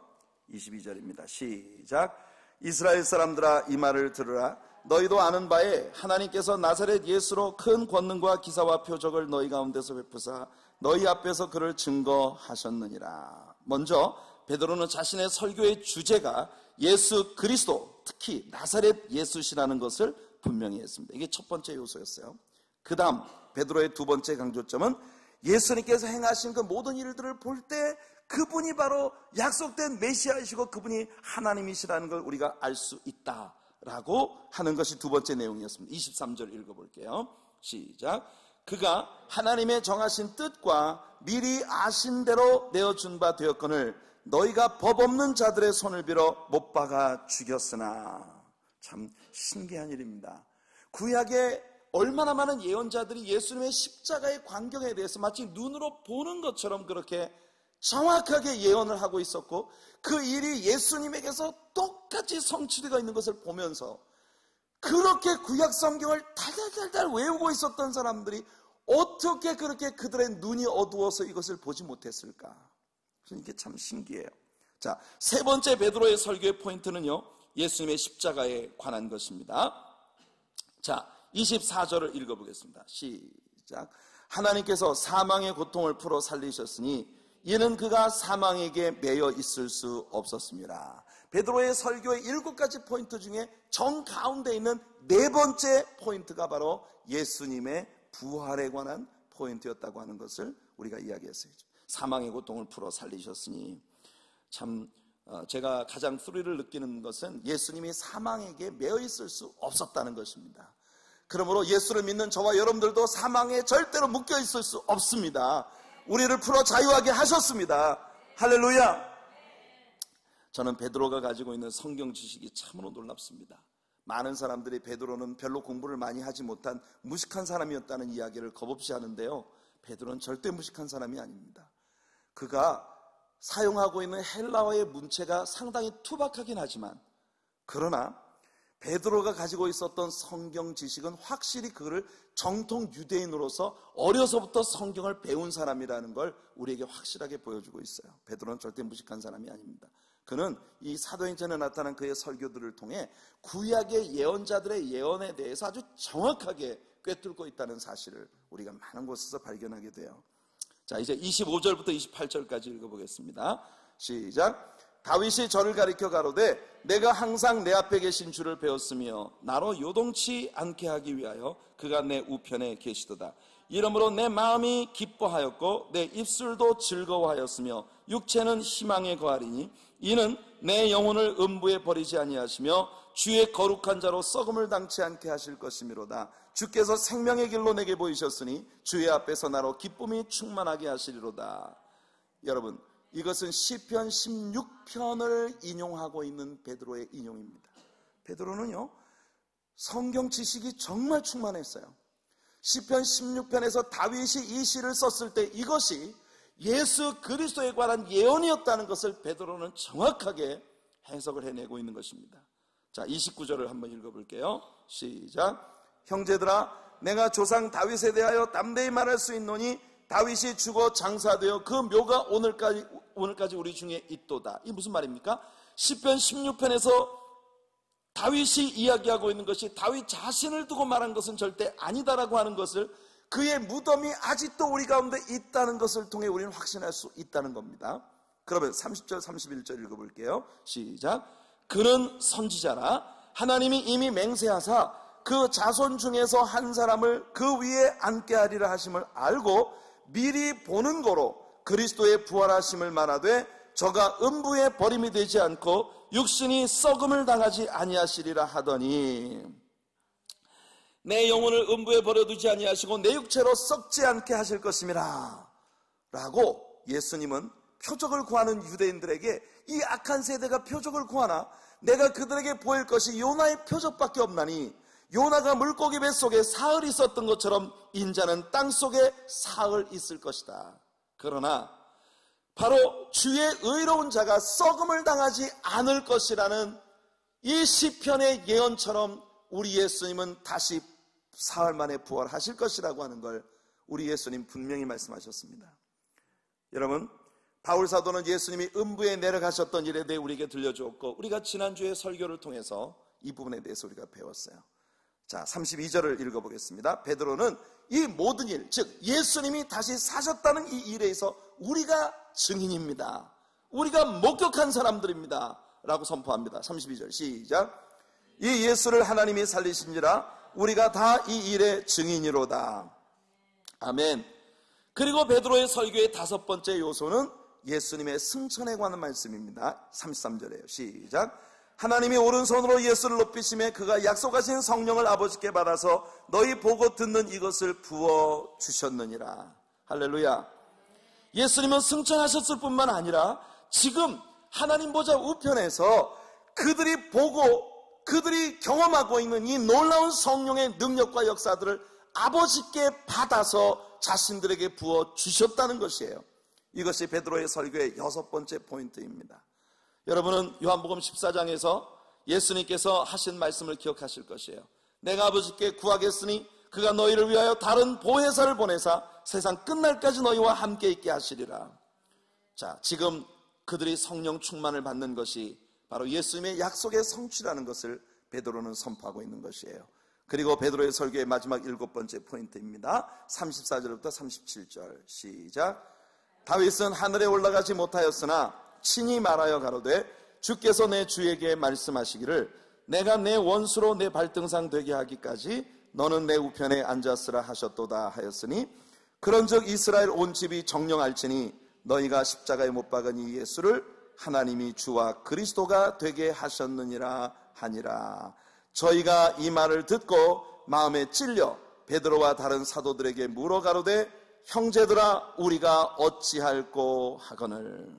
22절입니다. 시작. 이스라엘 사람들아 이 말을 들으라. 너희도 아는 바에 하나님께서 나사렛 예수로 큰 권능과 기사와 표적을 너희 가운데서 베푸사 너희 앞에서 그를 증거하셨느니라. 먼저 베드로는 자신의 설교의 주제가 예수 그리스도, 특히 나사렛 예수시라는 것을 분명히 했습니다. 이게 첫 번째 요소였어요. 그 다음 베드로의 두 번째 강조점은 예수님께서 행하신 그 모든 일들을 볼 때 그분이 바로 약속된 메시아이시고 그분이 하나님이시라는 걸 우리가 알 수 있다라고 하는 것이 두 번째 내용이었습니다. 23절 읽어볼게요. 시작. 그가 하나님의 정하신 뜻과 미리 아신 대로 내어준 바 되었거늘 너희가 법 없는 자들의 손을 빌어 못 박아 죽였으나. 참 신기한 일입니다. 구약에 얼마나 많은 예언자들이 예수님의 십자가의 광경에 대해서 마치 눈으로 보는 것처럼 그렇게 정확하게 예언을 하고 있었고 그 일이 예수님에게서 똑같이 성취되어 있는 것을 보면서 그렇게 구약 성경을 달달달달 외우고 있었던 사람들이 어떻게 그렇게 그들의 눈이 어두워서 이것을 보지 못했을까? 이게 참 신기해요. 자, 세 번째 베드로의 설교의 포인트는요, 예수님의 십자가에 관한 것입니다. 자, 24절을 읽어보겠습니다. 시작. 하나님께서 사망의 고통을 풀어 살리셨으니 이는 그가 사망에게 매여 있을 수 없었습니다. 베드로의 설교의 7가지 포인트 중에 정가운데 있는 네 번째 포인트가 바로 예수님의 부활에 관한 포인트였다고 하는 것을 우리가 이야기했어요. 사망의 고통을 풀어 살리셨으니 참 제가 가장 스릴을 느끼는 것은 예수님이 사망에게 매여 있을 수 없었다는 것입니다. 그러므로 예수를 믿는 저와 여러분들도 사망에 절대로 묶여 있을 수 없습니다. 우리를 풀어 자유하게 하셨습니다. 할렐루야. 저는 베드로가 가지고 있는 성경 지식이 참으로 놀랍습니다. 많은 사람들이 베드로는 별로 공부를 많이 하지 못한 무식한 사람이었다는 이야기를 겁없이 하는데요, 베드로는 절대 무식한 사람이 아닙니다. 그가 사용하고 있는 헬라어의 문체가 상당히 투박하긴 하지만 그러나 베드로가 가지고 있었던 성경 지식은 확실히 그를 정통 유대인으로서 어려서부터 성경을 배운 사람이라는 걸 우리에게 확실하게 보여주고 있어요. 베드로는 절대 무식한 사람이 아닙니다. 그는 이 사도행전에 나타난 그의 설교들을 통해 구약의 예언자들의 예언에 대해서 아주 정확하게 꿰뚫고 있다는 사실을 우리가 많은 곳에서 발견하게 돼요. 자, 이제 25절부터 28절까지 읽어보겠습니다. 시작. 다윗이 저를 가리켜 가로되 내가 항상 내 앞에 계신 주를 배웠으며 나로 요동치 않게 하기 위하여 그가 내 우편에 계시도다. 이러므로 내 마음이 기뻐하였고 내 입술도 즐거워하였으며 육체는 희망에 거하리니 이는 내 영혼을 음부에 버리지 아니하시며 주의 거룩한 자로 썩음을 당치 않게 하실 것이미로다. 주께서 생명의 길로 내게 보이셨으니 주의 앞에서 나로 기쁨이 충만하게 하시리로다. 여러분, 이것은 시편 16편을 인용하고 있는 베드로의 인용입니다. 베드로는요, 성경 지식이 정말 충만했어요. 시편 16편에서 다윗이 이 시를 썼을 때 이것이 예수 그리스도에 관한 예언이었다는 것을 베드로는 정확하게 해석을 해내고 있는 것입니다. 자, 29절을 한번 읽어볼게요. 시작. 형제들아, 내가 조상 다윗에 대하여 담대히 말할 수 있노니 다윗이 죽어 장사되어 그 묘가 오늘까지 우리 중에 있도다. 이게 무슨 말입니까? 시편 16편에서 다윗이 이야기하고 있는 것이 다윗 자신을 두고 말한 것은 절대 아니다라고 하는 것을, 그의 무덤이 아직도 우리 가운데 있다는 것을 통해 우리는 확신할 수 있다는 겁니다. 그러면 30절 31절 읽어볼게요. 시작. 그는 선지자라 하나님이 이미 맹세하사 그 자손 중에서 한 사람을 그 위에 앉게 하리라 하심을 알고 미리 보는 거로 그리스도의 부활하심을 말하되 저가 음부에 버림이 되지 않고 육신이 썩음을 당하지 아니하시리라 하더니 내 영혼을 음부에 버려두지 아니하시고 내 육체로 썩지 않게 하실 것임이라 라고 예수님은 표적을 구하는 유대인들에게, 이 악한 세대가 표적을 구하나 내가 그들에게 보일 것이 요나의 표적밖에 없나니 요나가 물고기 뱃속에 사흘 있었던 것처럼 인자는 땅속에 사흘 있을 것이다. 그러나 바로 주의 의로운 자가 썩음을 당하지 않을 것이라는 이 시편의 예언처럼 우리 예수님은 다시 사흘 만에 부활하실 것이라고 하는 걸 우리 예수님 분명히 말씀하셨습니다. 여러분, 바울 사도는 예수님이 음부에 내려가셨던 일에 대해 우리에게 들려주었고, 우리가 지난주에 설교를 통해서 이 부분에 대해서 우리가 배웠어요. 자, 32절을 읽어보겠습니다. 베드로는 이 모든 일, 즉 예수님이 다시 사셨다는 이 일에서 우리가 증인입니다, 우리가 목격한 사람들입니다 라고 선포합니다. 32절 시작. 이 예수를 하나님이 살리신지라 우리가 다 이 일의 증인이로다. 아멘. 그리고 베드로의 설교의 다섯 번째 요소는 예수님의 승천에 관한 말씀입니다. 33절이에요. 시작. 하나님이 오른손으로 예수를 높이심에 그가 약속하신 성령을 아버지께 받아서 너희 보고 듣는 이것을 부어주셨느니라. 할렐루야. 예수님은 승천하셨을 뿐만 아니라 지금 하나님 보좌 우편에서 그들이 보고 그들이 경험하고 있는 이 놀라운 성령의 능력과 역사들을 아버지께 받아서 자신들에게 부어주셨다는 것이에요. 이것이 베드로의 설교의 여섯 번째 포인트입니다. 여러분은 요한복음 14장에서 예수님께서 하신 말씀을 기억하실 것이에요. 내가 아버지께 구하겠으니 그가 너희를 위하여 다른 보혜사를 보내사 세상 끝날까지 너희와 함께 있게 하시리라. 자, 지금 그들이 성령 충만을 받는 것이 바로 예수님의 약속의 성취라는 것을 베드로는 선포하고 있는 것이에요. 그리고 베드로의 설교의 마지막 일곱 번째 포인트입니다. 34절부터 37절 시작. 다윗은 하늘에 올라가지 못하였으나 친히 말하여 가로되 주께서 내 주에게 말씀하시기를 내가 내 원수로 내 발등상 되게 하기까지 너는 내 우편에 앉았으라 하셨도다 하였으니 그런즉 이스라엘 온 집이 정령할지니 너희가 십자가에 못 박은 이 예수를 하나님이 주와 그리스도가 되게 하셨느니라 하니라. 저희가 이 말을 듣고 마음에 찔려 베드로와 다른 사도들에게 물어 가로되 형제들아 우리가 어찌할꼬 하거늘.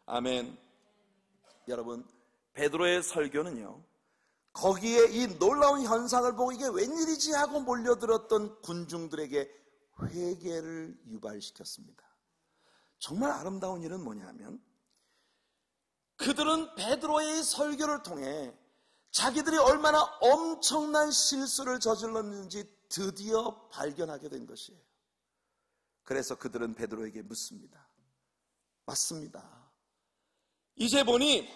아멘. 여러분, 베드로의 설교는요, 거기에 이 놀라운 현상을 보고 이게 웬일이지 하고 몰려들었던 군중들에게 회개를 유발시켰습니다. 정말 아름다운 일은 뭐냐면 그들은 베드로의 설교를 통해 자기들이 얼마나 엄청난 실수를 저질렀는지 드디어 발견하게 된 것이에요. 그래서 그들은 베드로에게 묻습니다. 맞습니다. 이제 보니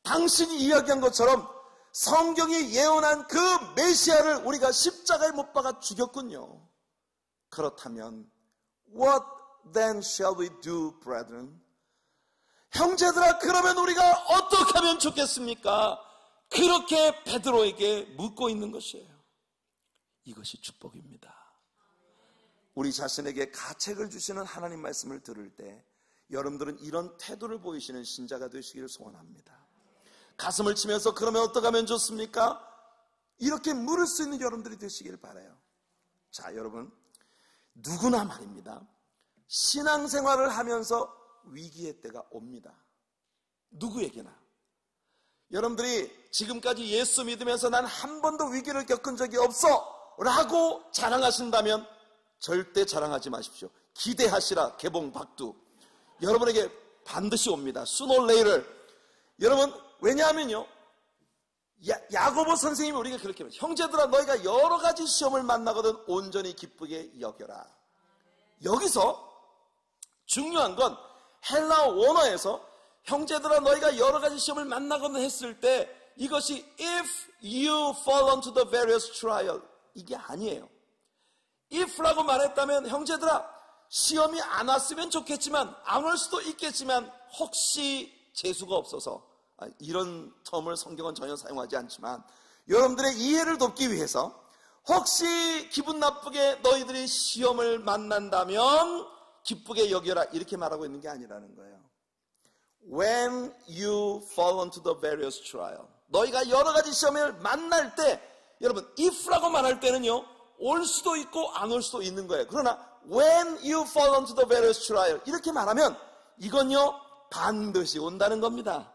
당신이 이야기한 것처럼 성경이 예언한 그 메시아를 우리가 십자가에 못 박아 죽였군요. 그렇다면 What then shall we do, brethren? 형제들아, 그러면 우리가 어떻게 하면 좋겠습니까? 그렇게 베드로에게 묻고 있는 것이에요. 이것이 축복입니다. 우리 자신에게 가책을 주시는 하나님 말씀을 들을 때 여러분들은 이런 태도를 보이시는 신자가 되시기를 소원합니다. 가슴을 치면서 그러면 어떻게 하면 좋습니까? 이렇게 물을 수 있는 여러분들이 되시길 바라요. 자, 여러분, 누구나 말입니다. 신앙생활을 하면서 위기의 때가 옵니다. 누구에게나. 여러분들이 지금까지 예수 믿으면서 난 한 번도 위기를 겪은 적이 없어 라고 자랑하신다면 절대 자랑하지 마십시오. 기대하시라 개봉 박두. 여러분에게 반드시 옵니다. Sooner or later. 여러분, 왜냐하면요, 야고보 선생님이 우리가 그렇게 말해요. 형제들아, 너희가 여러 가지 시험을 만나거든 온전히 기쁘게 여겨라. 여기서 중요한 건 헬라어 원어에서 형제들아, 너희가 여러 가지 시험을 만나거든 했을 때 이것이 if you fall onto the various trial, 이게 아니에요. if라고 말했다면 형제들아, 시험이 안 왔으면 좋겠지만 안 올 수도 있겠지만 혹시 재수가 없어서, 이런 텀을 성경은 전혀 사용하지 않지만 여러분들의 이해를 돕기 위해서 혹시 기분 나쁘게 너희들이 시험을 만난다면 기쁘게 여겨라, 이렇게 말하고 있는 게 아니라는 거예요. When you fall into the various trial, 너희가 여러 가지 시험을 만날 때, 여러분, if라고 말할 때는요, 올 수도 있고 안 올 수도 있는 거예요. 그러나 when you fall into the various trial, 이렇게 말하면 이건요, 반드시 온다는 겁니다.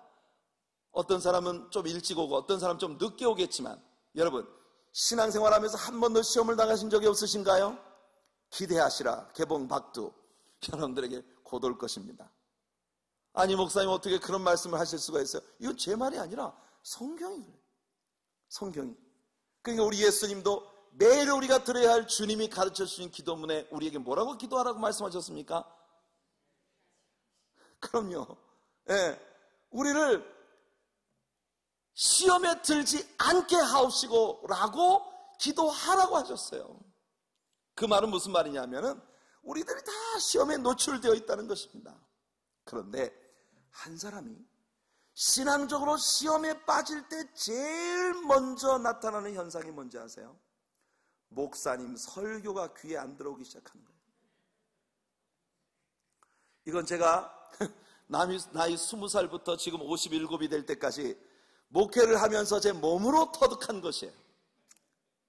어떤 사람은 좀 일찍 오고 어떤 사람은 좀 늦게 오겠지만, 여러분, 신앙생활하면서 한 번도 시험을 당하신 적이 없으신가요? 기대하시라 개봉 박두. 여러분들에게 곧 올 것입니다. 아니, 목사님 어떻게 그런 말씀을 하실 수가 있어요? 이건 제 말이 아니라 성경이 그래요. 성경이. 그러니까 우리 예수님도 매일 우리가 들어야 할 주님이 가르쳐 주신 기도문에 우리에게 뭐라고 기도하라고 말씀하셨습니까? 그럼요. 예, 우리를 시험에 들지 않게 하옵시고 라고 기도하라고 하셨어요. 그 말은 무슨 말이냐면은 우리들이 다 시험에 노출되어 있다는 것입니다. 그런데 한 사람이 신앙적으로 시험에 빠질 때 제일 먼저 나타나는 현상이 뭔지 아세요? 목사님 설교가 귀에 안 들어오기 시작하는 거예요. 이건 제가 나이 20살부터 지금 57이 될 때까지 목회를 하면서 제 몸으로 터득한 것이에요.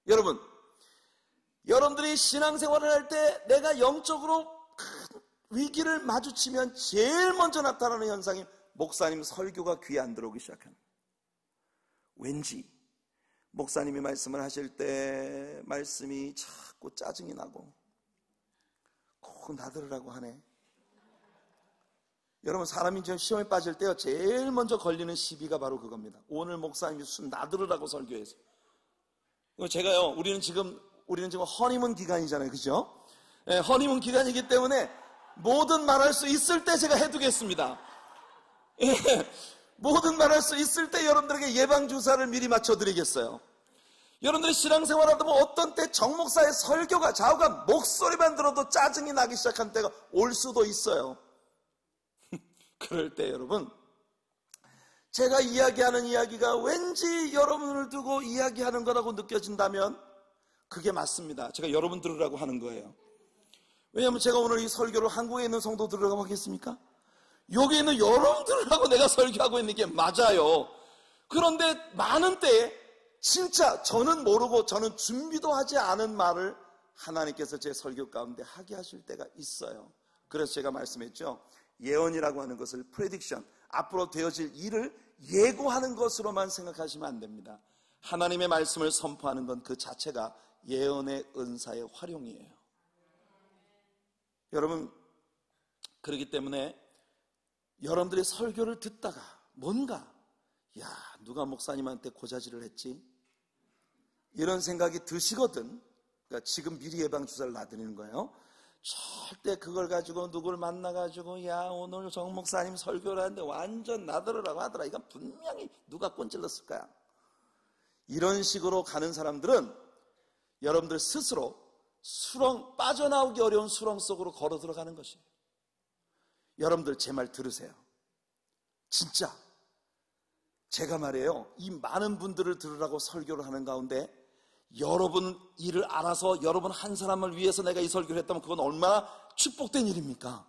여러분, 여러분들이 신앙생활을 할 때 내가 영적으로 큰 위기를 마주치면 제일 먼저 나타나는 현상이 목사님 설교가 귀에 안 들어오기 시작합니다. 왠지 목사님이 말씀을 하실 때 말씀이 자꾸 짜증이 나고 꼭 나들으라고 하네. 여러분, 사람이 지금 시험에 빠질 때요, 제일 먼저 걸리는 시비가 바로 그겁니다. 오늘 목사님이 무슨 나들으라고 설교해서. 제가요, 우리는 지금 허니문 기간이잖아요, 그죠? 네, 허니문 기간이기 때문에 뭐든 말할 수 있을 때 제가 해두겠습니다. 예, 뭐든 말할 수 있을 때 여러분들에게 예방주사를 미리 맞춰드리겠어요. 여러분들이 신앙생활하다 보면 어떤 때 정목사의 설교가 좌우가 목소리만 들어도 짜증이 나기 시작한 때가 올 수도 있어요. 그럴 때 여러분, 제가 이야기하는 이야기가 왠지 여러분을 두고 이야기하는 거라고 느껴진다면 그게 맞습니다. 제가 여러분 들으라고 하는 거예요. 왜냐하면 제가 오늘 이 설교를 한국에 있는 성도 들으라고 하겠습니까? 여기 있는 여러분 들으라고 내가 설교하고 있는 게 맞아요. 그런데 많은 때에 진짜 저는 모르고 저는 준비도 하지 않은 말을 하나님께서 제 설교 가운데 하게 하실 때가 있어요. 그래서 제가 말씀했죠. 예언이라고 하는 것을 프레딕션, 앞으로 되어질 일을 예고하는 것으로만 생각하시면 안 됩니다. 하나님의 말씀을 선포하는 건 그 자체가 예언의 은사의 활용이에요. 여러분, 그렇기 때문에 여러분들의 설교를 듣다가 뭔가 야, 누가 목사님한테 고자질을 했지? 이런 생각이 드시거든. 그러니까 지금 미리 예방 주사를 놔드리는 거예요. 절대 그걸 가지고 누굴 만나가지고 야, 오늘 정 목사님 설교를 하는데 완전 나들으라고 하더라. 이건 분명히 누가 꼰질렀을 거야. 이런 식으로 가는 사람들은 여러분들 스스로 수렁, 빠져나오기 어려운 수렁 속으로 걸어 들어가는 것이에요. 여러분들 제 말 들으세요. 진짜 제가 말이에요, 이 많은 분들을 들으라고 설교를 하는 가운데 여러분 일을 알아서 여러분 한 사람을 위해서 내가 이 설교를 했다면 그건 얼마나 축복된 일입니까?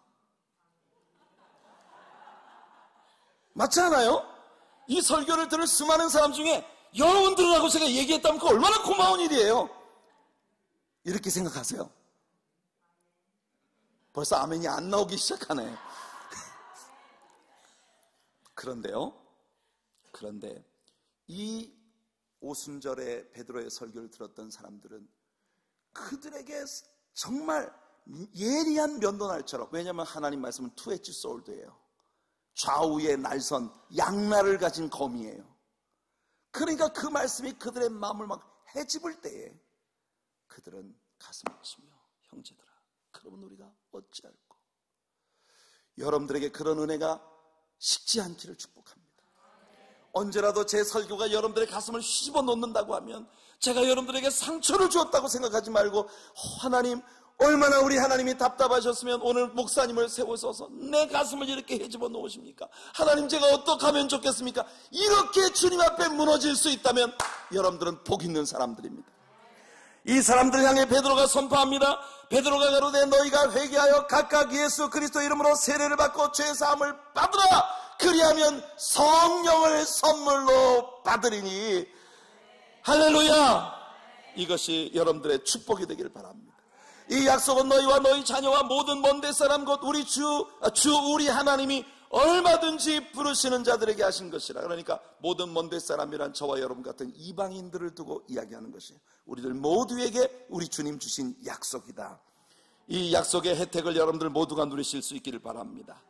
맞지 않아요? 이 설교를 들을 수많은 사람 중에 여러분 들으라고 제가 얘기했다면 그거 얼마나 고마운 일이에요. 이렇게 생각하세요. 벌써 아멘이 안 나오기 시작하네. 그런데 이 오순절에 베드로의 설교를 들었던 사람들은 그들에게 정말 예리한 면도날처럼, 왜냐하면 하나님 말씀은 투엣지 소울드예요. 좌우의 날선 양날을 가진 검이에요. 그러니까 그 말씀이 그들의 마음을 막 헤집을 때에 그들은 가슴을 치며 형제들아, 그러면 우리가 어찌할꼬. 여러분들에게 그런 은혜가 식지 않기를 축복합니다. 언제라도 제 설교가 여러분들의 가슴을 휘집어 놓는다고 하면 제가 여러분들에게 상처를 주었다고 생각하지 말고, 하나님, 얼마나 우리 하나님이 답답하셨으면 오늘 목사님을 세우셔서 내 가슴을 이렇게 헤집어 놓으십니까? 하나님, 제가 어떻게 하면 좋겠습니까? 이렇게 주님 앞에 무너질 수 있다면 여러분들은 복 있는 사람들입니다. 이 사람들 향해 베드로가 선포합니다. 베드로가 가로되 너희가 회개하여 각각 예수 그리스도 이름으로 세례를 받고 죄사함을 받으라. 그리하면 성령을 선물로 받으리니. 할렐루야. 이것이 여러분들의 축복이 되기를 바랍니다. 이 약속은 너희와 너희 자녀와 모든 먼데 사람 곧 우리 우리 하나님이 얼마든지 부르시는 자들에게 하신 것이라. 그러니까 모든 먼데 사람이란 저와 여러분 같은 이방인들을 두고 이야기하는 것이에요. 우리들 모두에게 우리 주님 주신 약속이다. 이 약속의 혜택을 여러분들 모두가 누리실 수 있기를 바랍니다.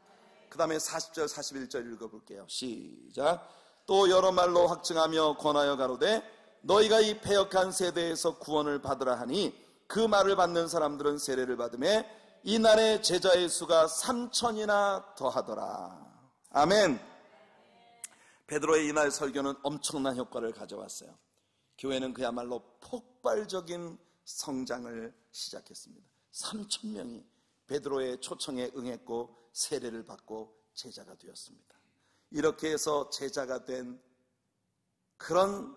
그 다음에 40절 41절 읽어볼게요. 시작. 또 여러 말로 확증하며 권하여 가로되 너희가 이 패역한 세대에서 구원을 받으라 하니 그 말을 받는 사람들은 세례를 받음에 이날의 제자의 수가 3,000이나 더하더라. 아멘. 베드로의 이날 설교는 엄청난 효과를 가져왔어요. 교회는 그야말로 폭발적인 성장을 시작했습니다. 3,000명이 베드로의 초청에 응했고 세례를 받고 제자가 되었습니다. 이렇게 해서 제자가 된 그런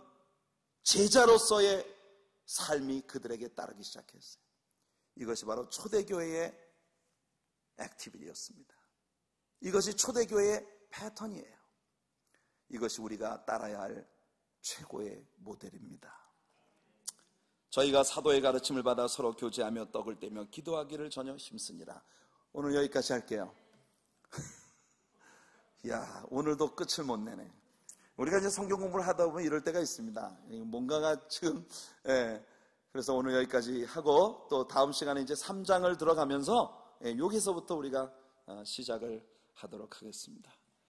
제자로서의 삶이 그들에게 따르기 시작했어요. 이것이 바로 초대교회의 액티비티였습니다. 이것이 초대교회의 패턴이에요. 이것이 우리가 따라야 할 최고의 모델입니다. 저희가 사도의 가르침을 받아 서로 교제하며 떡을 떼며 기도하기를 전혀 힘쓰니라. 오늘 여기까지 할게요. 야, 오늘도 끝을 못 내네. 우리가 이제 성경 공부를 하다 보면 이럴 때가 있습니다. 뭔가가 지금, 그래서 오늘 여기까지 하고 또 다음 시간에 이제 3장을 들어가면서 여기서부터 우리가 시작을 하도록 하겠습니다.